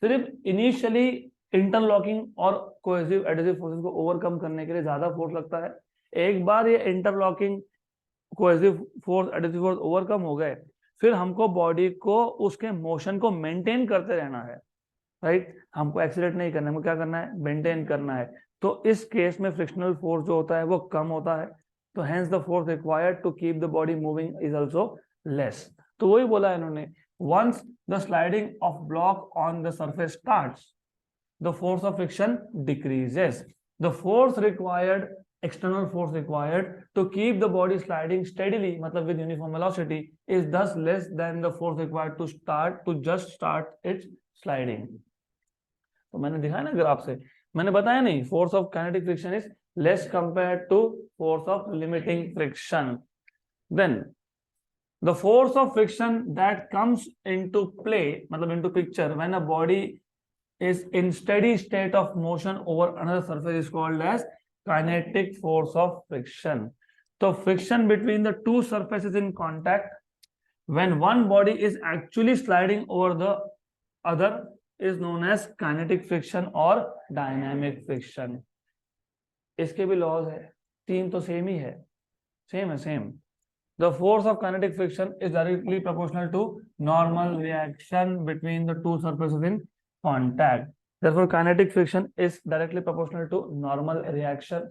सिर्फ इनिशियली इंटरलॉकिंग और कोहेसिव एडहेसिव फोर्सेस को ओवरकम करने के लिए ज्यादा फोर्स लगता है। एक बार ये interlocking cohesive force adhesive force overcome हो गए, फिर हमको बॉडी को उसके मोशन को मेंटेन करते रहना है, राइट। हमको एक्सीलरेट नहीं करना है, हमको क्या करना है, मेंटेन करना है। तो इस केस में फ्रिक्शनल फोर्स जो होता है वो कम होता है, तो hence the force required to keep the body moving is also less. तो वही बोला इन्होंने, once the sliding of block on the surface starts, the force of friction decreases. The force required, external force required to keep the body sliding steadily, मतलब with uniform velocity, is thus less than the force required to just start its sliding. तो मैंने दिखाया ना ग्राफ से, मैंने बताया नहीं, force of kinetic friction is less compared to force of limiting friction. Then the force of friction that comes into play, मतलब into picture, when a body is in steady state of motion over another surface is called as kinetic force of friction. So friction between the two surfaces in contact, when one body is actually sliding over the other, is known as kinetic friction or dynamic friction. इसके भी लॉज है, तीन तो सेम ही है, सेम है, same. The force of kinetic friction is directly proportional to normal reaction between the two surfaces in contact. Therefore, kinetic friction is directly proportional to normal reaction.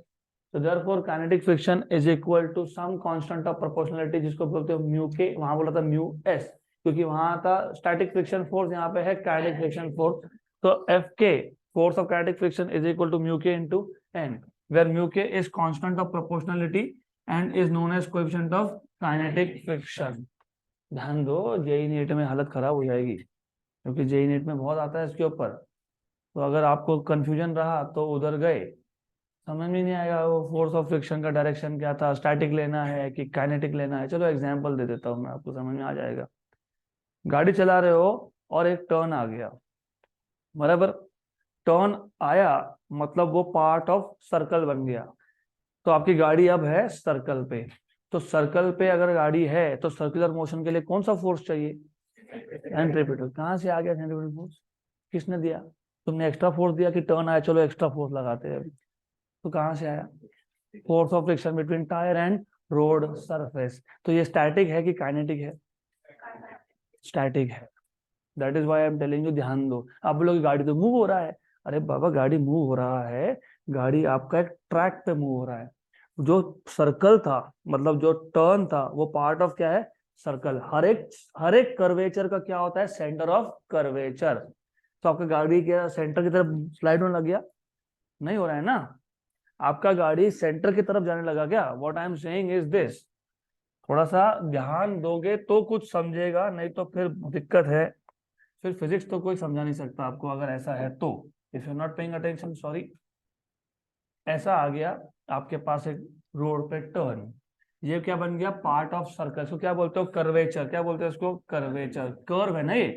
So therefore, kinetic friction is equal to some constant of proportionality, जिसको बोलते हो म्यू के, वहां बोला था म्यू एस, क्योंकि वहां था स्टैटिक फ्रिक्शन फोर्स, यहाँ पे है काइनेटिक फ्रिक्शन फोर्स। तो F K, force of kinetic friction, is equal to mu K into N, where mu K is constant of proportionality and is known as coefficient of kinetic friction. ध्यान दो, जेई नीट में हालत खराब हो जाएगी, क्योंकि जेई नीट में बहुत आता है इसके ऊपर। तो अगर आपको कंफ्यूजन रहा तो उधर गए, समझ में नहीं आएगा वो फोर्स ऑफ फ्रिक्शन का डायरेक्शन क्या था, स्टैटिक लेना है कि काइनेटिक लेना है। चलो एग्जांपल दे देता हूँ मैं, आपको समझ में आ जाएगा। गाड़ी चला रहे हो और एक टर्न आ गया, बराबर, टर्न आया मतलब वो पार्ट ऑफ सर्कल बन गया, तो आपकी गाड़ी अब है सर्कल पे। तो सर्कल पे अगर गाड़ी है तो सर्कुलर मोशन के लिए कौन सा फोर्स चाहिए? सेंट्रीपिटल। कहाँ से आ गया सेंट्रीपिटल फोर्स? किसने दिया? तुमने एक्स्ट्रा फोर्स दिया कि टर्न आया चलो एक्स्ट्रा फोर्स लगाते हैं अभी। तो कहाँ से आया? Force of friction between tyre and road surface. तो ये स्टैटिक है कि काइनेटिक है? स्टैटिक है। That is why I am telling you, ध्यान दो। आप बोलोगे गाड़ी तो मूव हो रहा है। अरे बाबा, गाड़ी मूव हो रहा है, गाड़ी आपका एक ट्रैक पे मूव हो रहा है। जो सर्कल था, मतलब जो टर्न था, वो पार्ट ऑफ क्या है? सर्कल। हर एक कर्वेचर का क्या होता है? Centre of curvature. तो आपका गाड़ी क्या सेंटर की तरफ स्लाइड होने लग गया? नहीं हो रहा है ना। आपका गाड़ी सेंटर की तरफ जाने लगा क्या? What I am saying is this, थोड़ा सा ध्यान दोगे तो कुछ समझेगा, नहीं तो फिर दिक्कत है। फिर फिजिक्स तो कोई समझा नहीं सकता आपको अगर ऐसा है तो। If you not paying attention, sorry. ऐसा आ गया आपके पास एक रोड पे टर्न, ये क्या बन गया? Part of circle. इसको क्या बोलते हो? कर्वेचर। क्या बोलते हैं इसको? कर्वेचर। कर्व है ना ये,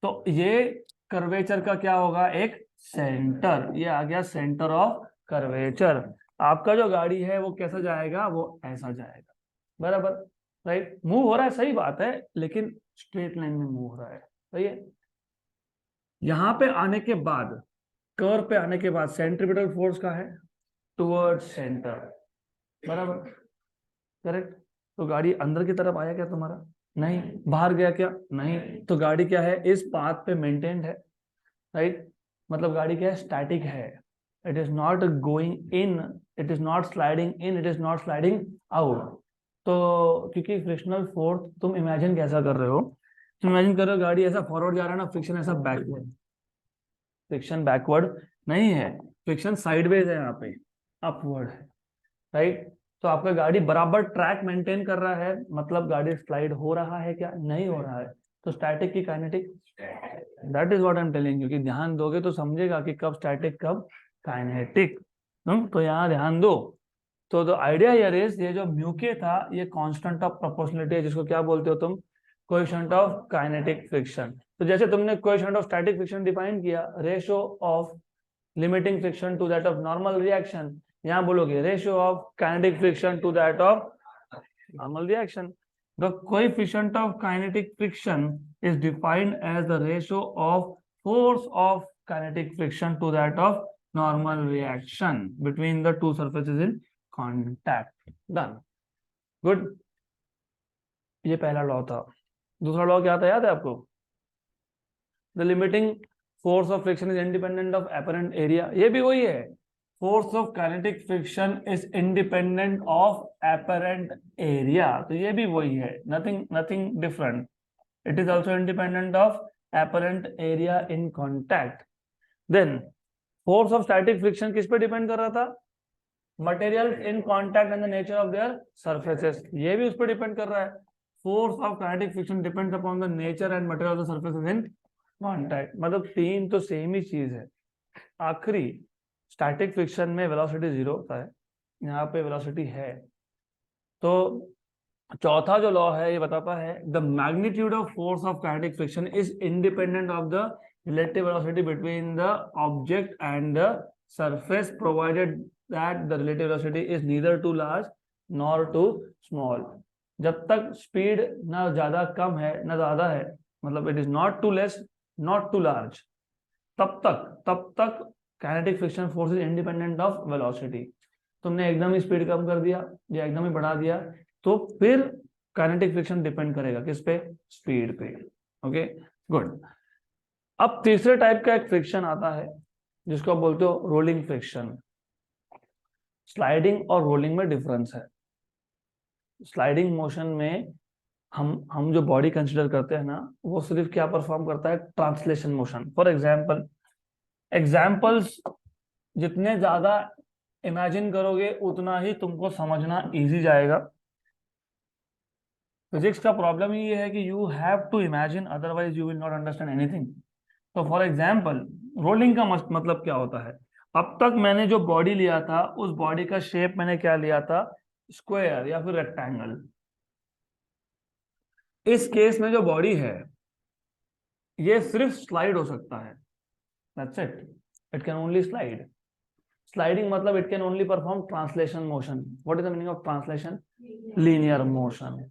तो ये कर्वेचर का क्या होगा? एक सेंटर। ये आ गया सेंटर ऑफ कर्वेचर। आपका जो गाड़ी है वो कैसा जाएगा? वो ऐसा जाएगा, बराबर, राइट। मूव हो रहा है, सही बात है, लेकिन स्ट्रेट लाइन में मूव हो रहा है, सही है। यहां पे आने के बाद, कर्व पे आने के बाद सेंट्रीपिटल फोर्स का है टुवर्ड सेंटर, बराबर, करेक्ट। तो गाड़ी अंदर की तरफ आया क्या तुम्हारा? नहीं। बाहर गया क्या? नहीं। तो गाड़ी क्या है? इस पाथ पे मेंटेन्ड है, राइट। मतलब गाड़ी क्या है? स्टैटिक है। It is not going in, it is not sliding in, it is not sliding out. तो क्योंकि फ्रिक्शनल फोर्स, तुम इमेजिन कैसा कर रहे हो? तुम इमेजिन कर रहे हो गाड़ी ऐसा फॉरवर्ड जा रहा है ना, फ्रिक्शन ऐसा बैकवर्ड। फ्रिक्शन बैकवर्ड नहीं है, फ्रिक्शन साइडवेज है, यहाँ पे अपवर्ड है, राइट। तो आपका गाड़ी बराबर ट्रैक मेंटेन कर रहा है, मतलब गाड़ी स्लाइड हो रहा है क्या? नहीं हो रहा है। तो स्टैटिक की kinetic? That is what I am telling you, कि ध्यान दोगे तो समझेगा कि कब स्टैटिक कब काइनेटिक। तो यहाँ ध्यान दो। तो द आइडिया हियर इज, ये जो म्यू के था ये कांस्टेंट ऑफ प्रोपोर्शनलिटी है, जिसको क्या बोलते हो तुम? Coefficient of kinetic friction. तो जैसे तुमने coefficient of static friction define किया, ratio of limiting friction to that of normal reaction, यहाँ बोलोगे ratio of kinetic friction to that of normal reaction. The coefficient of kinetic friction is defined as the ratio of force of kinetic friction to that of normal reaction between the two surfaces in contact. Done. Good. ये पहला लॉ था। दूसरा लॉ क्या था, याद है आपको? The limiting force of friction is independent of apparent area. ये भी वही है। Force of kinetic friction is independent of apparent area. तो ये भी वही है, nothing different. It is also independent of apparent area in contact. Then force of static friction किस पे डिपेंड कर रहा था? Materials in contact and the nature of their surfaces. ये भी उस पर डिपेंड कर रहा है। Force of kinetic friction depends upon the nature and material of the surfaces in contact. मतलब तीन तो सेम ही चीज है। आखिरी, स्टैटिक फ्रिक्शन में वेलोसिटी 0 होता है, यहाँ पे वेलोसिटी है। तो चौथा जो लॉ है ये बताता है the magnitude of force of kinetic friction is independent of the relative velocity between the object and the surface, provided that the relative velocity is neither too large nor too small. जब तक स्पीड ना ज्यादा कम है ना ज्यादा है, मतलब it is not too less not too large, तब तक kinetic friction force is independent of velocity. तुमने एकदम ही स्पीड कम कर दिया या एकदम ही बढ़ा दिया, तो फिर काइनेटिक फ्रिक्शन डिपेंड करेगा किस पे? स्पीड पे। Okay, good. अब तीसरे टाइप का एक फ्रिक्शन आता है जिसको आप बोलते हो रोलिंग फ्रिक्शन। स्लाइडिंग और रोलिंग में डिफरेंस है। स्लाइडिंग मोशन में हम जो बॉडी कंसिडर करते हैं ना, वो सिर्फ क्या परफॉर्म करता है? Translation motion. फॉर एग्जाम्पल्स जितने ज्यादा इमेजिन करोगे उतना ही तुमको समझना इजी जाएगा। फिजिक्स का प्रॉब्लम ये है कि you have to imagine, otherwise you will not understand anything. तो फॉर एग्जाम्पल, रोलिंग का मतलब क्या होता है? अब तक मैंने जो बॉडी लिया था उस बॉडी का शेप मैंने क्या लिया था? स्क्वायर या फिर रेक्टेंगल। इस केस में जो बॉडी है ये सिर्फ स्लाइड हो सकता है, that's it, it can only slide. Sliding मतलब it can only perform translation motion. What is the meaning of translation? Linear motion.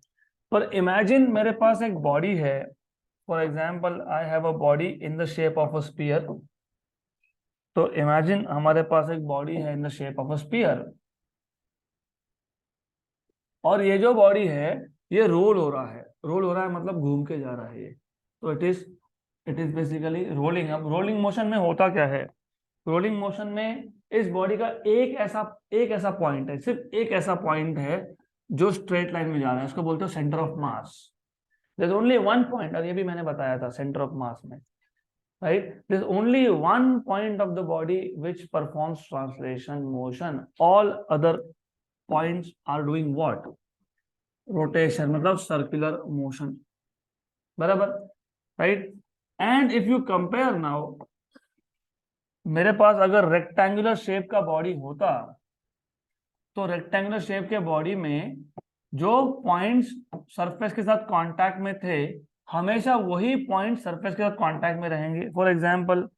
पर इमेजिन मेरे पास एक बॉडी है, for example I have a body in the shape of a sphere. तो इमेजिन हमारे पास एक बॉडी है in the shape of a sphere, और ये जो बॉडी है ये रोल हो रहा है। रोल हो रहा है मतलब घूम के जा रहा है ये। तो इट इज बेसिकली रोलिंग। अब रोलिंग मोशन में होता क्या है? रोलिंग मोशन में इस बॉडी का एक ऐसा पॉइंट है, सिर्फ एक ऐसा पॉइंट है जो स्ट्रेट लाइन में जा रहा है, उसको बोलते हो centre of mass. There is only one point, और ये भी मैंने बताया था सेंटर ऑफ मास में, right? There's only one point of the body which performs translation motion. All other points are doing what? Rotation, मतलब circular motion, बराबर, right? And if you compare now, मेरे पास अगर रेक्टेंगुलर शेप का बॉडी होता, तो रेक्टेंगुलर शेप के बॉडी में जो पॉइंट्स सरफेस के साथ कांटेक्ट में थे, हमेशा वही पॉइंट सरफेस के साथ कांटेक्ट में रहेंगे। फॉर एग्जाम्पल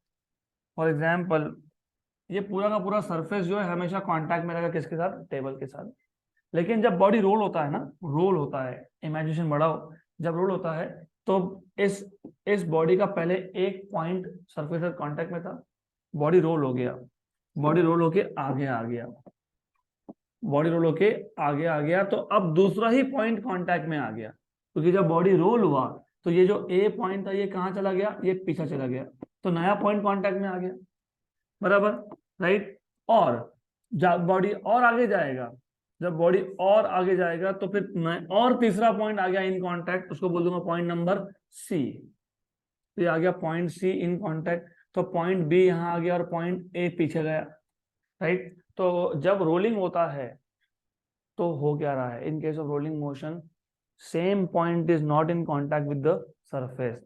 ये पूरा का पूरा सरफेस जो है हमेशा कांटेक्ट में रहेगा, किसके साथ? टेबल के साथ। लेकिन जब बॉडी रोल होता है ना, रोल होता है, इमेजिनेशन बढ़ाओ, जब रोल होता है तो इस बॉडी का पहले एक पॉइंट सरफेस के साथ कांटेक्ट में था, बॉडी रोल हो गया, बॉडी रोल होके आगे आ गया, बॉडी रोल होके आगे आ गया, तो अब दूसरा ही पॉइंट कांटेक्ट में आ गया, क्योंकि जब बॉडी रोल हुआ तो ये जो ए पॉइंट था ये कहाँ चला गया? ये पीछे चला गया, तो नया पॉइंट कांटेक्ट में आ गया, बराबर, राइट? और जब बॉडी और आगे जाएगा, जब बॉडी और आगे जाएगा तो फिर और तीसरा पॉइंट आ गया इन कांटेक्ट, उसको बोल दूंगा पॉइंट नंबर सी। तो ये आ गया पॉइंट सी इन कांटेक्ट, तो पॉइंट बी यहाँ आ गया और पॉइंट ए पीछे गया, राइट? तो जब रोलिंग होता है तो हो क्या रहा है? In case of rolling motion, same point is not in contact with the surface.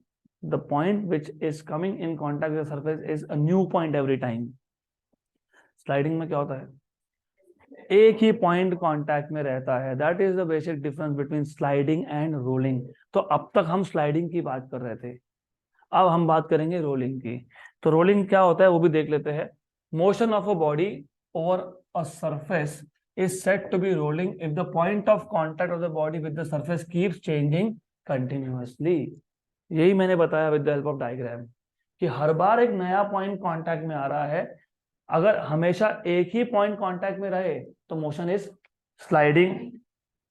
The point which is coming in contact with the surface is a new point every time. Sliding में क्या होता है? एक ही पॉइंट कांटेक्ट में रहता है। That is the basic difference between sliding and rolling. तो अब तक हम स्लाइडिंग की बात कर रहे थे, अब हम बात करेंगे रोलिंग की। तो रोलिंग क्या होता है वो भी देख लेते हैं। Motion of a body over a surface is said to be rolling if the point of contact of the body with the surface keeps changing continuously. यही मैंने बताया with the help of diagram कि हर बार एक नया पॉइंट कांटेक्ट में आ रहा है। अगर हमेशा एक ही पॉइंट कांटेक्ट में रहे तो मोशन इज स्लाइडिंग,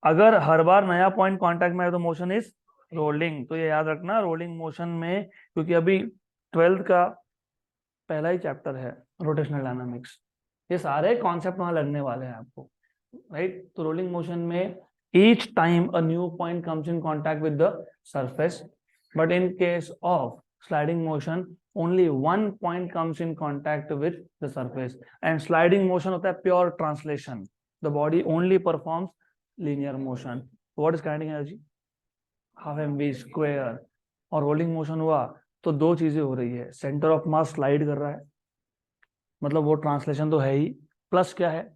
अगर हर बार नया पॉइंट कांटेक्ट में आए तो मोशन इज रोलिंग। तो ये याद रखना रोलिंग मोशन में, क्योंकि अभी 12th का पहला ही चैप्टर है रोटेशनल डायनामिक्स, ये सारे कॉन्सेप्ट वहां लगने वाले हैं आपको, राइट? तो रोलिंग मोशन में each time a new point comes in contact with the surface, but in case of sliding motion only one point comes in contact with the surface, and sliding motion होता है pure translation, the body only performs linear motion. What is kinetic energy? Half mv square. और रोलिंग मोशन हुआ तो दो चीजें हो रही है, सेंटर ऑफ मास स्लाइड कर रहा है, मतलब वो ट्रांसलेशन तो है ही, प्लस क्या है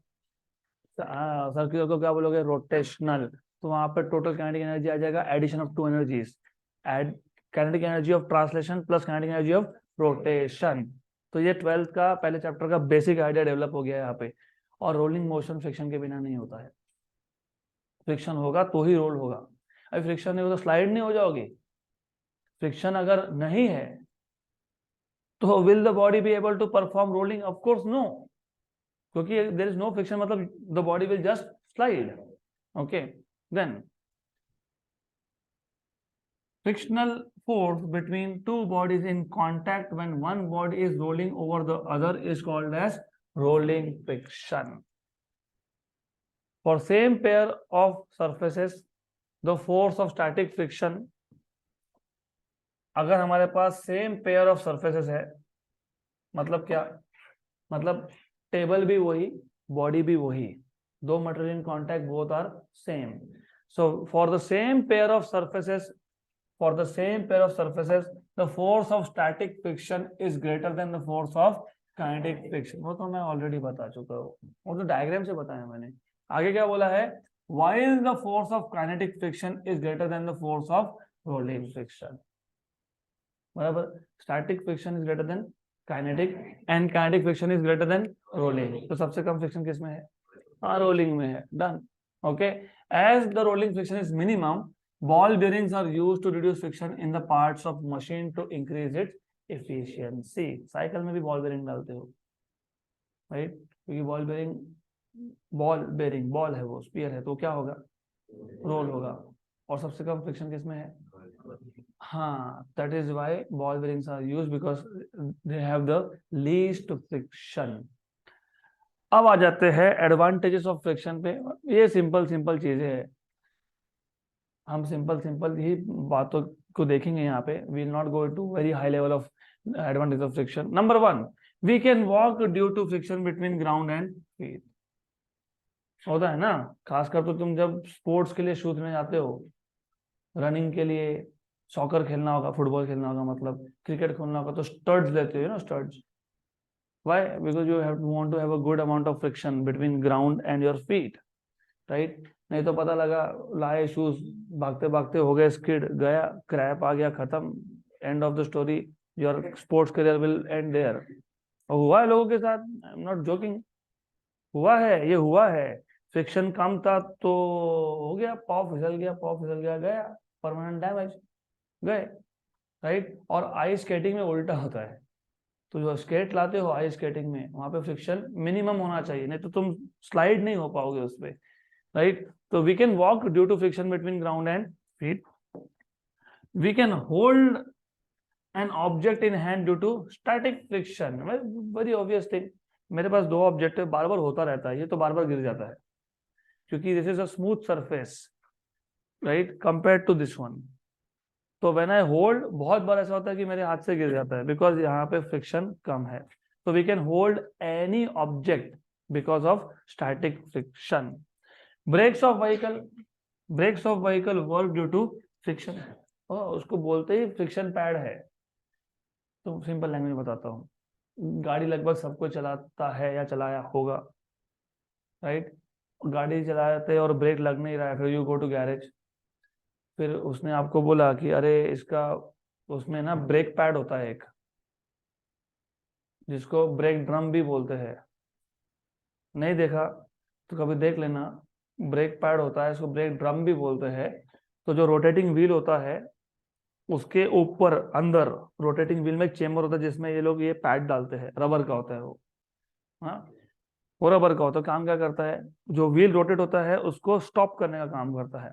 सर्कुलर को क्या बोलोगे? रोटेशनल। तो वहां पर टोटल काइनेटिक एनर्जी आ जाएगा addition of two energies, add kinetic energy of translation plus kinetic energy of rotation. तो ये 12th का पहले चैप्टर का बेसिक आइडिया डेवलप हो गया है यहाँ पे। और रोलिंग मोशन फ्रिक्शन के बिना नहीं होता है, फ्रिक्शन होगा तो ही रोल होगा। अभी फ्रिक्शन नहीं हो तो स्लाइड नहीं हो जाओगी। फ्रिक्शन अगर नहीं है तो will the body be able to perform rolling? Of course no, क्योंकि देयर इज नो फ्रिक्शन, मतलब the body will just slide. Okay, then frictional force between two bodies in contact when one body is rolling over the other is called as rolling friction. For same pair of surfaces, the force of static friction, अगर हमारे पास सेम पेयर ऑफ सर्फेसेस है, मतलब क्या? मतलब टेबल भी वही, बॉडी भी वही, दो material in contact both are same. So for the same pair of surfaces, the force of static friction is greater than the force of kinetic friction. वो तो मैं ऑलरेडी बता चुका हूँ, वो तो डायग्राम से बताया मैंने। आगे क्या बोला है? while the force of kinetic friction is greater than the force of rolling friction. बराबर। Static friction is greater than kinetic and kinetic friction is greater than rolling. तो सबसे कम फ्रिक्शन किस में है? हाँ, रोलिंग में है। Done. Okay, as the rolling friction is minimum, ball bearings are used to reduce friction in the parts of machine to increase its efficiency. Cycle में भी बॉल बेयरिंग डालते हो, राइट? क्योंकि बॉल बेयरिंग बॉल है, वो स्पीयर है, तो क्या होगा? रोल होगा। और सबसे कम फ्रिक्शन किसमें है? हाँ, that is why ball bearings are used because they have the least friction. अब आ जाते हैं एडवांटेजेस ऑफ फ्रिक्शन पे। ये सिंपल सिंपल चीजें हैं, हम सिंपल सिंपल ही बातों को देखेंगे यहाँ पे। We will not go to very high level of advantage of friction. Number 1, we can walk due to friction between ground and feet. होता है ना, खासकर तो तुम जब स्पोर्ट्स के लिए शूज में जाते हो, रनिंग के लिए, सॉकर खेलना होगा, फुटबॉल खेलना होगा, मतलब क्रिकेट खेलना होगा, तो स्टड्स लेते हो ना, studs. Why? Because you have to want to have a good amount of friction between ground and your feet, right? नहीं तो पता लगा लाए शूज, भागते भागते हो गए स्किड, गया क्रैप आ गया, खत्म, end of the story, your sports career will end there. और हुआ है लोगों के साथ, आई एम नॉट जोकिंग, हुआ है, ये हुआ है। फ्रिक्शन कम था तो हो गया, पाव फिसल गया, पाव फिसल गया, गया परमानेंट डैमेज, गए, राइट? और आइस स्केटिंग में उल्टा होता है। तो जो स्केट लाते हो आइस स्केटिंग में, वहां पे फ्रिक्शन मिनिमम होना चाहिए, नहीं तो तुम स्लाइड नहीं हो पाओगे उस पे, राइट? तो we can walk due to friction between ground and feet. We can hold an object in hand due to static friction. Very obvious thing, मेरे पास दो ऑब्जेक्ट है, बार बार होता रहता है, ये तो बार बार गिर जाता है क्योंकि this is a smooth surface, right, compare to this one. तो व्हेन आई होल्ड, बहुत बार ऐसा होता है कि मेरे हाथ से गिर जाता है बिकॉज यहाँ पे फ्रिक्शन कम है। तो we can hold any object because of static friction. Brakes of vehicle, brakes of vehicle work due to friction. उसको बोलते ही फ्रिक्शन पैड है। तो सिंपल लैंग्वेज में बताता हूँ, गाड़ी लगभग सबको चलाता है या चलाया होगा, राइट? गाड़ी चलाते और ब्रेक लग नहीं रहा है, फिर यू गो टू गैरेज, फिर उसने आपको बोला कि अरे इसका, उसमें ना ब्रेक पैड होता है एक, जिसको ब्रेक ड्रम भी बोलते हैं। नहीं देखा तो कभी देख लेना, ब्रेक पैड होता है, इसको ब्रेक ड्रम भी बोलते हैं। तो जो रोटेटिंग व्हील होता है, उसके ऊपर अंदर रोटेटिंग व्हील में एक चेम्बर होता है जिसमें ये लोग ये पैड डालते हैं, रबर का होता है वो। हाँ, वो रबर का होता है। काम क्या करता है? जो व्हील रोटेट होता है उसको स्टॉप करने का काम करता है।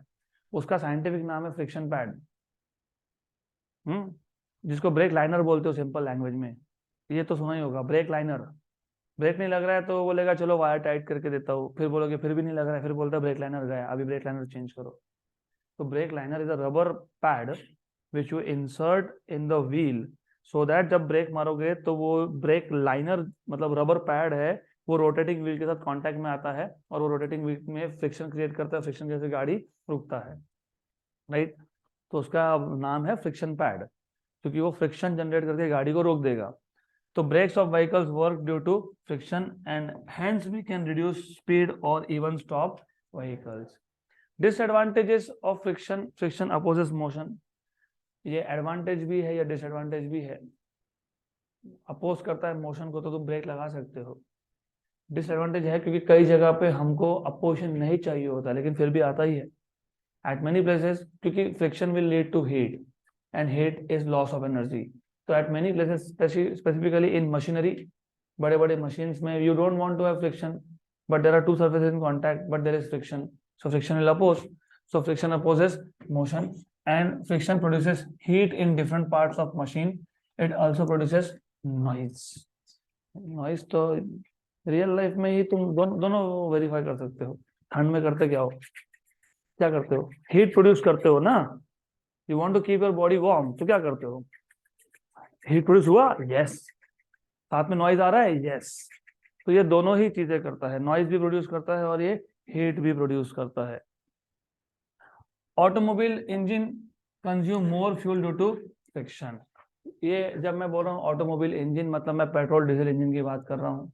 उसका साइंटिफिक नाम है फ्रिक्शन पैड। जिसको ब्रेक लाइनर बोलते हो सिंपल लैंग्वेज में। ये तो सुना ही होगा, ब्रेक लाइनर। ब्रेक नहीं लग रहा है तो बोलेगा चलो वायर टाइट करके देता हूँ, फिर बोलोगे फिर भी नहीं लग रहा है, फिर बोलता है ब्रेक लाइनर गया, अभी ब्रेक लाइनर चेंज करो। तो brake liner is a rubber pad which you insert in the wheel, so that जब ब्रेक मारोगे तो वो ब्रेक लाइनर, मतलब रबर पैड है, वो रोटेटिंग व्हील के साथ कांटेक्ट में आता है और वो रोटेटिंग व्हील में फ्रिक्शन क्रिएट करता है, फ्रिक्शन जैसे गाड़ी रुकता है, राइट? तो उसका नाम है फ्रिक्शन पैड, क्योंकि वो फ्रिक्शन जनरेट करके गाड़ी को रोक देगा। तो brakes of vehicles work due to friction and hence we can reduce speed or even stop vehicles. Disadvantages of friction, friction opposes motion. ये एडवांटेज भी है या डिसएडवांटेज भी है। अपोज करता है मोशन को तो तुम ब्रेक लगा सकते हो। डिसएडवांटेज है क्योंकि कई जगह पे हमको अपोजिशन नहीं चाहिए होता लेकिन फिर भी आता ही है एट मेनी प्लेसेस, क्योंकि friction will lead to heat and heat is loss of energy. तो at many places, specifically in machinery, बड़े बड़े मशीन्स में you don't want to have friction but there are two surfaces in contact but there is friction, so friction will oppose, so friction opposes motion and friction produces heat in different parts of machine. It also produces noise. Noise तो रियल लाइफ में ही तुम दोनों वेरीफाई कर सकते हो। ठंड में करते क्या हो, क्या करते हो? हीट प्रोड्यूस करते हो ना, you want to keep your body warm, तो क्या करते हो? हीट प्रोड्यूस हुआ, यस, साथ में नॉइज आ रहा है, यस। तो ये दोनों ही चीजें करता है, नॉइज भी प्रोड्यूस करता है और ये हीट भी प्रोड्यूस करता है। Automobile engine consume more fuel due to friction. ये जब मैं बोल रहा हूँ ऑटोमोबाइल इंजन, मतलब मैं पेट्रोल डीजल इंजन की बात कर रहा हूँ।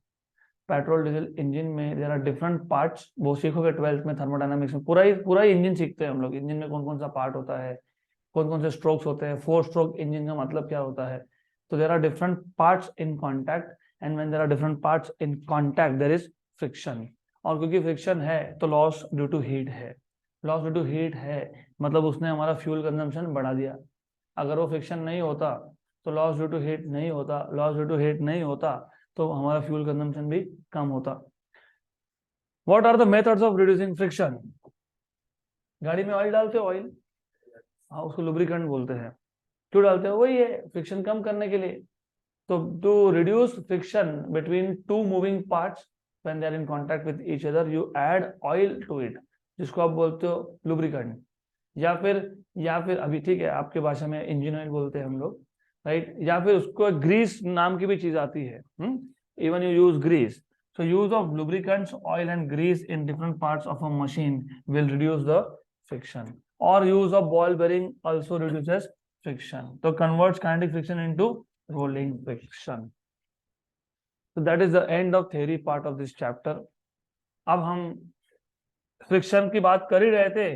पेट्रोल डीजल इंजन में देयर आर डिफरेंट पार्ट्स, वो सीखोगे 12th में थर्मोडायनामिक्स में, पूरा ही इंजन सीखते हैं हम लोग। इंजन में कौन कौन सा पार्ट होता है, कौन कौन से स्ट्रोक्स होते हैं, 4 स्ट्रोक इंजन का मतलब क्या होता है। तो there are different parts in contact, and when there are different parts in contact there is friction. और क्योंकि फ्रिक्शन है तो लॉस ड्यू टू हीट है। लॉस ड्यू टू हीट है मतलब उसने हमारा फ्यूल कंजम्पशन बढ़ा दिया। अगर वो फ्रिक्शन नहीं होता तो लॉस ड्यू टू हीट नहीं होता, लॉस ड्यू टू हीट नहीं होता तो हमारा फ्यूल कंजम्पशन भी कम होता। What are the methods of reducing friction. गाड़ी में ऑयल डालते हो, ऑयल, हाँ उसको लुब्रिकेंट बोलते हैं। क्यों डालते हो, वही है फ्रिक्शन कम करने के लिए। तो to reduce friction between two moving parts when they are in contact with each other you add oil to it, जिसको आप बोलते हो लुब्रिकेंट। या फिर अभी ठीक है आपके भाषा में इंजन ऑयल बोलते हैं हम लोग, राइट। या फिर उसको ग्रीस नाम की भी चीज आती है, even you use grease. So use of lubricants, oil and grease in different parts of a machine will reduce the friction. Or use of ball bearing also reduces friction. So converts kinetic friction into rolling friction. So that is the end of theory part of this chapter. अब हम फ्रिक्शन की बात कर ही रहे थे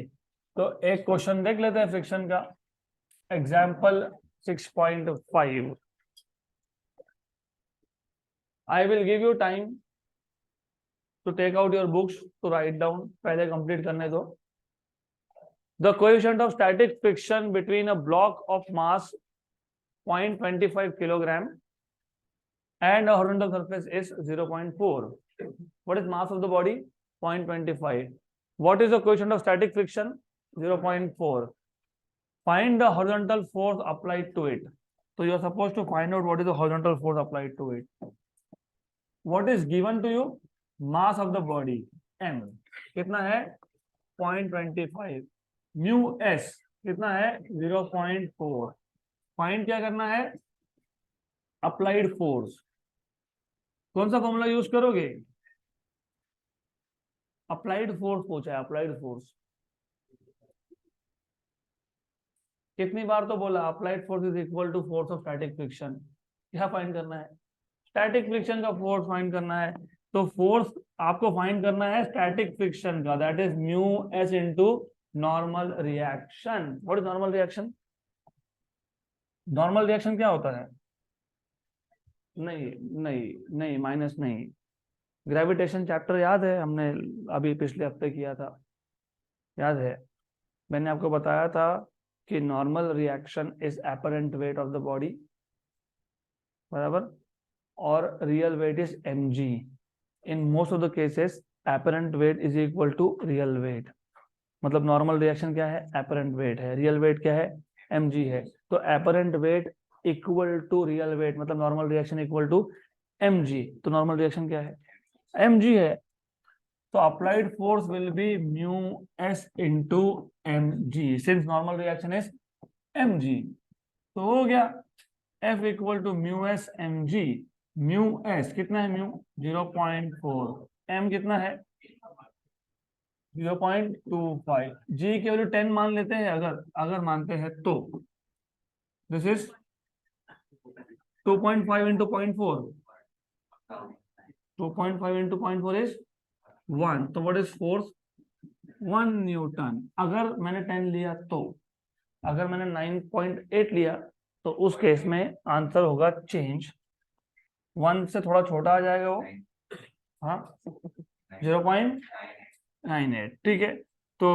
तो एक क्वेश्चन देख लेते हैं फ्रिक्शन का। Example 6.5. I will give you time to take out your books to write down. पहले कंप्लीट करने दो। The coefficient of static friction between a block of mass 0.25 kilogram and a horizontal surface is 0.4. What is mass of the body? 0.25. What is the coefficient of static friction? 0.4. Find the horizontal force applied to it. So you are supposed to find out what is the horizontal force applied to it. What is given to you? Mass of the body m कितना है 0.25, म्यू एस कितना है 0.4। फाइंड क्या करना है, अप्लाइड फोर्स। कौन सा फॉर्मूला यूज करोगे, अप्लाइड फोर्स पूछा है, अप्लाइड फोर्स। कितनी बार तो बोला applied force is equal to force of static friction. क्या फाइंड करना है, स्टैटिक फ्रिक्शन का फोर्स फाइंड करना है। तो फोर्स आपको फाइंड करना है स्टैटिक फ्रिक्शन का, that is mu S into normal reaction. What is normal reaction, normal reaction क्या होता है, नहीं नहीं नहीं माइनस नहीं। ग्रेविटेशन चैप्टर याद है, हमने अभी पिछले हफ्ते किया था, याद है। मैंने आपको बताया था कि normal reaction is apparent weight of the body, बराबर, और real weight is mg। In most of the cases apparent weight is equal to real weight. मतलब नॉर्मल रिएक्शन क्या है, एपरेंट वेट है, रियल वेट क्या है, mg है। तो apparent weight equal to real weight मतलब normal reaction equal to mg। तो नॉर्मल रिएक्शन क्या है, mg है। तो applied force will be mu s into mg since normal reaction is mg। तो हो गया F equal to mu S mg। Mu S कितना है, म्यू 0.4, m कितना है 0.25, g की वैल्यू 10 मान लेते हैं, अगर मानते हैं तो this is 2.5 into 0.4, 2.5 into 0.4 is 1। तो व्हाट इज फोर्स, 1 न्यूटन। अगर मैंने 10 लिया तो, अगर मैंने 9.8 लिया तो उस केस में आंसर होगा चेंज, 1 से थोड़ा छोटा आ जाएगा वो, हाँ 0.98, ठीक है। तो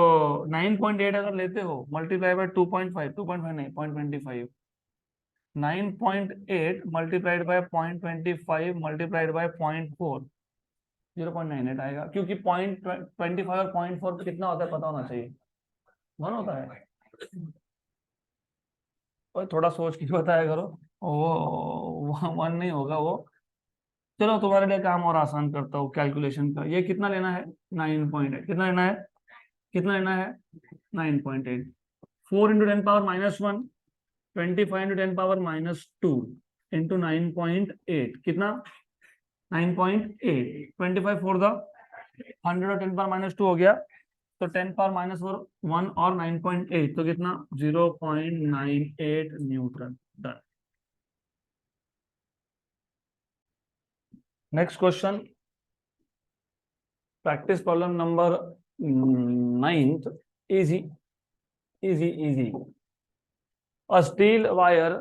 9.8 अगर लेते हो मल्टीप्लाई बाय 2.5, 2.5 नहीं 0.25, 9.8 मल्टीप्लाइड बाय 0.25 मल्टीप्लाइड बाय 0.4, 0.98 आएगा। क्योंकि 0.25 और 0.4 कितना होता है पता होना चाहिए, 1 होता है। और थोड़ा सोच के बताया करो, वो 1 नहीं होगा वो। चलो तुम्हारे लिए काम और आसान करता हूँ कैलकुलेशन का। ये कितना लेना है, 9.8, कितना लेना है, कितना लेना है 9.8। 4 into 10 power -1, 25 into 10 power -2 into 9.8 कितना 9.8, 25 फोर द 100 और 10 पावर -2 हो गया, तो 10 पावर -1 और 9.8 तो कितना 0.98 newton. Done. Next question, practice problem number 9th, easy easy easy. A steel wire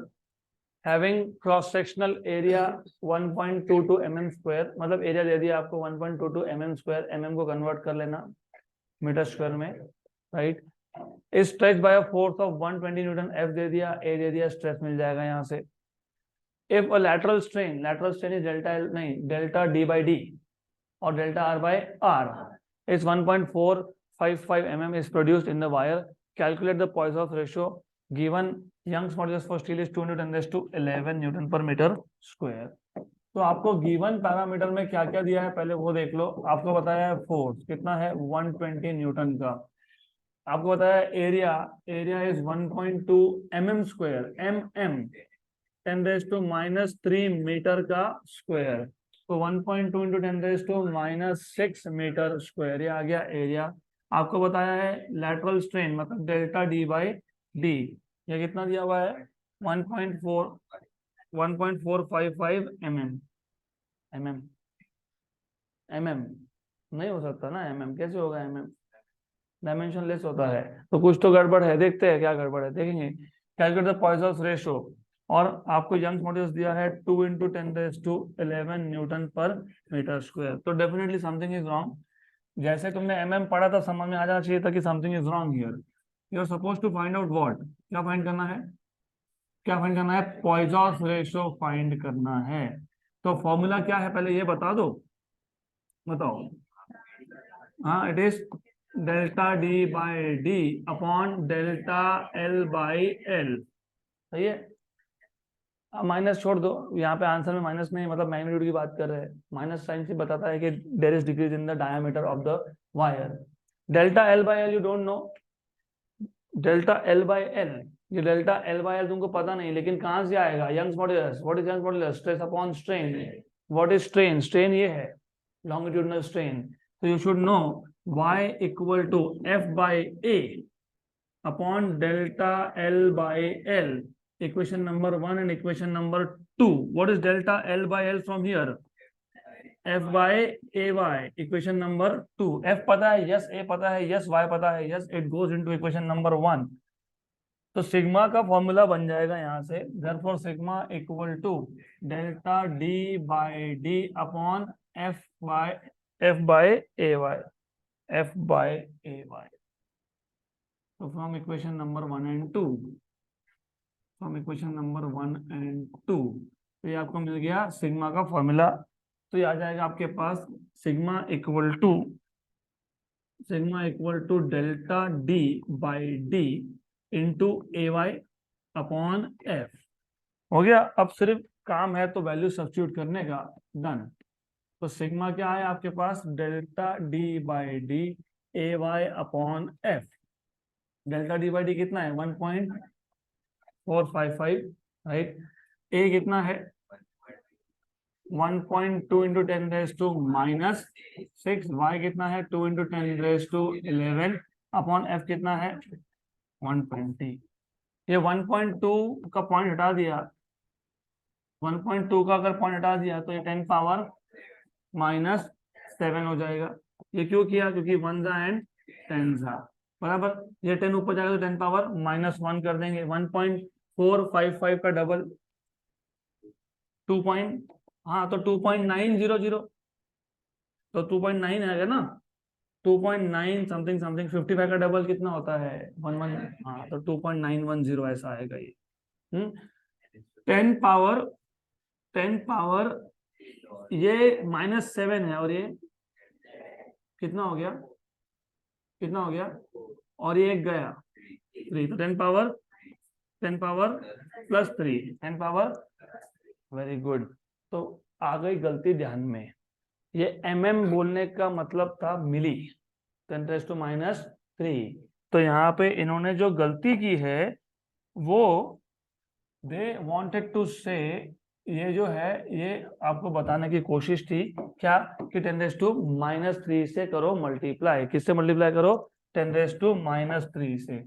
having cross sectional area 1.22 mm square, मतलब एरिया दे दिया आपको 1.22 mm स्क्वायर, mm को कन्वर्ट कर लेना मीटर स्क्वायर में, right. Is stretch by a force of 120 newton, F दे दिया, A दे दिया, स्ट्रेस मिल जाएगा यहाँ से। इफ अ lateral strain इज डेल्टा L, नहीं डेल्टा D by D और delta R by R is 1.455 mm is produced in the wire. Calculate the Poisson's ratio given Young's modulus for steel is 2 Newton raised to 11 Newton per meter square. तो आपको गिवन पैरामीटर में क्या क्या दिया है पहले वो देख लो। आपको बताया है फोर्स कितना है 120 न्यूटन का, आपको बताया area, area is 1.2 mm square, mm 10⁻³ metre का स्क्वायर, तो 1.2 इंटू 10⁻⁻6 मीटर स्क्वायर, ये आ गया एरिया। आपको बताया है लेटरल स्ट्रेन मतलब डेल्टा D बाई डी, ये कितना दिया हुआ है 1.455 mm नहीं हो सकता ना, कैसे होगा, डायमेंशन लेस होता है, तो कुछ तो गड़बड़ है, देखते हैं क्या गड़बड़ है, देखेंगे। कैलकुलेट द पॉइसन्स रेशियो, और आपको यंग्स मॉडुलस दिया है 2 इंटू 10⁻11 न्यूटन पर मीटर स्क्वायर, तो डेफिनेटली समथिंग इज रॉन्ग। जैसे तुमने पढ़ा था समझ में आ जाना चाहिए था कि something is wrong here. You are suppose to find out what, क्या फाइंड करना है, पॉइसन्स रेशियो फाइंड करना है। तो फॉर्मूला क्या है पहले ये बता दो, बताओ। हाँ, it is delta D by D upon delta L by L, सही है। अब माइनस छोड़ दो, यहाँ पे आंसर में माइनस नहीं, मतलब मैग्नीट्यूड की बात कर रहे हैं, माइनस साइन से बताता है कि there is decrease in the diameter of the wire. Delta L by L you don't know, delta L by L, ये डेल्टा L बाई L तुमको पता नहीं, लेकिन कहाँ से आएगा, Young's modulus. What is Young's modulus, stress upon strain. What is strain, strain ये है लॉन्गिट्यूडनल स्ट्रेन, तो you should know y equal to F by A upon delta L by L, equation number 1 and equation number 2. What is delta L by L from here? F by AY, equation number 2. F पता है, yes, A पता है, yes, Y पता है, yes, it goes into equation number 1. तो सिग्मा का फॉर्मूला बन जाएगा यहाँ से, therefore sigma equal to delta D by D upon F by AY, F by AY. So from equation number 1 and 2, from equation number 1 and 2, तो ये आपको मिल गया सिग्मा का फॉर्मूला। तो ये आ जाएगा आपके पास sigma equal to delta D by D into AY upon F, हो गया। अब सिर्फ काम है तो वैल्यू सब्स्टिट्यूट करने का, डन। तो सिग्मा क्या है आपके पास, delta D by D AY upon F, delta D by D कितना है 1.455, राइट। ए कितना है 1.2 इंटू 10⁻⁻6, वाई कितना है 2 इंटू 10⁻11 अपॉन एफ कितना है 120। ये 1.2 का पॉइंट हटा दिया, 1.2 का अगर पॉइंट हटा दिया तो ये 10⁻⁻7 हो जाएगा। ये क्यों किया, क्योंकि 1 एंड 10 बराबर, ये 10 ऊपर जाएगा तो 10⁻⁻1 कर देंगे। 1.455 का डबल 2 पॉइंट, हाँ तो 2.900, तो 2.9 आएगा ना, 2.9 समथिंग समथिंग, 55 का डबल कितना होता है 11, हाँ तो 2.910 ऐसा आएगा ये। 10 पावर ये -7 है, और ये कितना हो गया, और ये गया 3, तो 10 power plus 3, 10 power, very good. तो आ गई गलती ध्यान में, ये mm बोलने का मतलब था मिली, 10⁻⁻3। तो यहाँ पे इन्होंने जो गलती की है वो दे वांटेड टू से, ये जो है ये आपको बताने की कोशिश थी क्या, कि 10⁻⁻3 से करो मल्टीप्लाई, किससे मल्टीप्लाई करो 10⁻⁻3 से।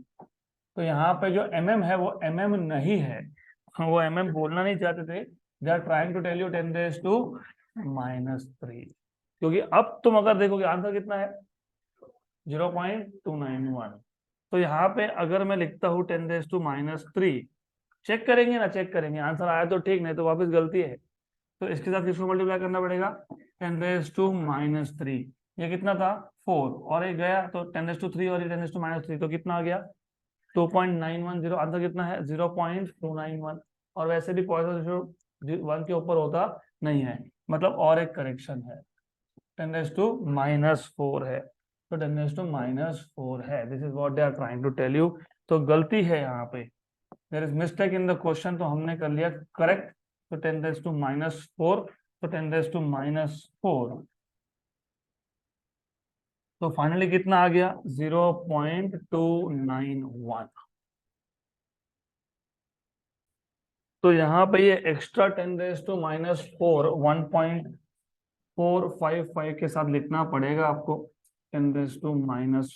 तो यहाँ पे जो mm है वो mm नहीं है, वो mm बोलना नहीं चाहते थे, they are trying to tell you 10⁻⁻3, क्योंकि अब तुम अगर देखोगे आंसर कितना है 0.291। तो यहाँ पे अगर मैं लिखता हूँ 10⁻⁻3 चेक करेंगे ना, चेक करेंगे, आंसर आया तो ठीक, नहीं तो वापस गलती है। तो इसके साथ किसको मल्टीप्लाई करना पड़ेगा, 10⁻³ ये कितना था 4, और ये गया तो 10⁻³ और ये 10⁻³ तो कितना आ गया 2.910। आंसर कितना है 0.291। और वैसे भी पॉइजन रेशियो 1 के ऊपर होता नहीं है, मतलब और एक करेक्शन है, 10⁻⁻4 है, तो 10⁻⁻4 है। This is what they are trying to tell you. तो गलती है यहाँ पे, there is mistake in the question, तो हमने कर लिया करेक्ट। तो 10⁻⁴, तो 10⁻⁴, तो फाइनली कितना आ गया 0.291। तो यहाँ पे ये एक्स्ट्रा 10⁻⁴ 1.455 के साथ लिखना पड़ेगा आपको, 10⁻⁻,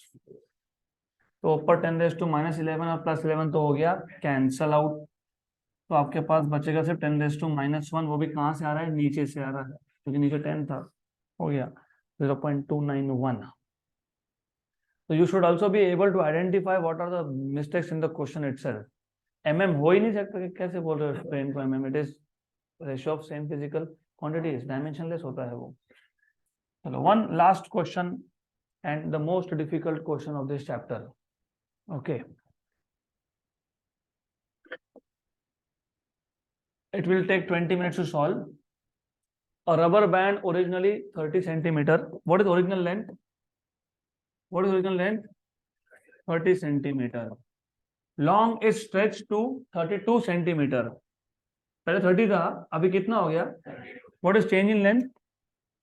तो ऊपर 10⁻⁻11 और +11 तो हो गया कैंसल आउट। तो आपके पास बचेगा सिर्फ 10⁻⁻1, वो भी कहाँ से आ रहा है, नीचे से आ रहा है, क्योंकि नीचे 10 था, हो गया 0.291। तो you should also be able to identify what are the mistakes in the question itself. Mm हो ही नहीं सकता, कि कैसे बोल रहे हो स्ट्रेन को MM, it is ratio of same physical quantities, dimensionless होता है वो। चलो, one last question and the most difficult question of this chapter. Okay, it will take 20 minutes to solve. A rubber band originally 30 centimeter. What is original length? What is original length? 30 centimeter. Long is stretched to 32 centimeter. पहले 30 था, अभी कितना हो गया? What is change in length?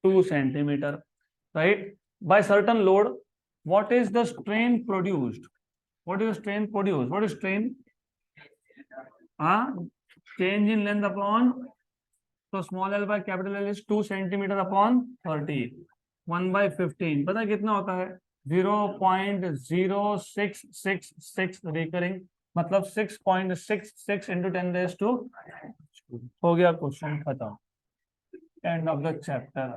2 centimeter. Right? By certain load, what is the strain produced? What is the strain produced? What is strain? Change in length upon, so small l by capital L is 2 centimeter upon 30, 1/15, पता है कितना होता है 0.0666 रिकरिंग, मतलब 6.66 into 10⁻²। हो गया क्वेश्चन खत्म, एंड ऑफ द चैप्टर।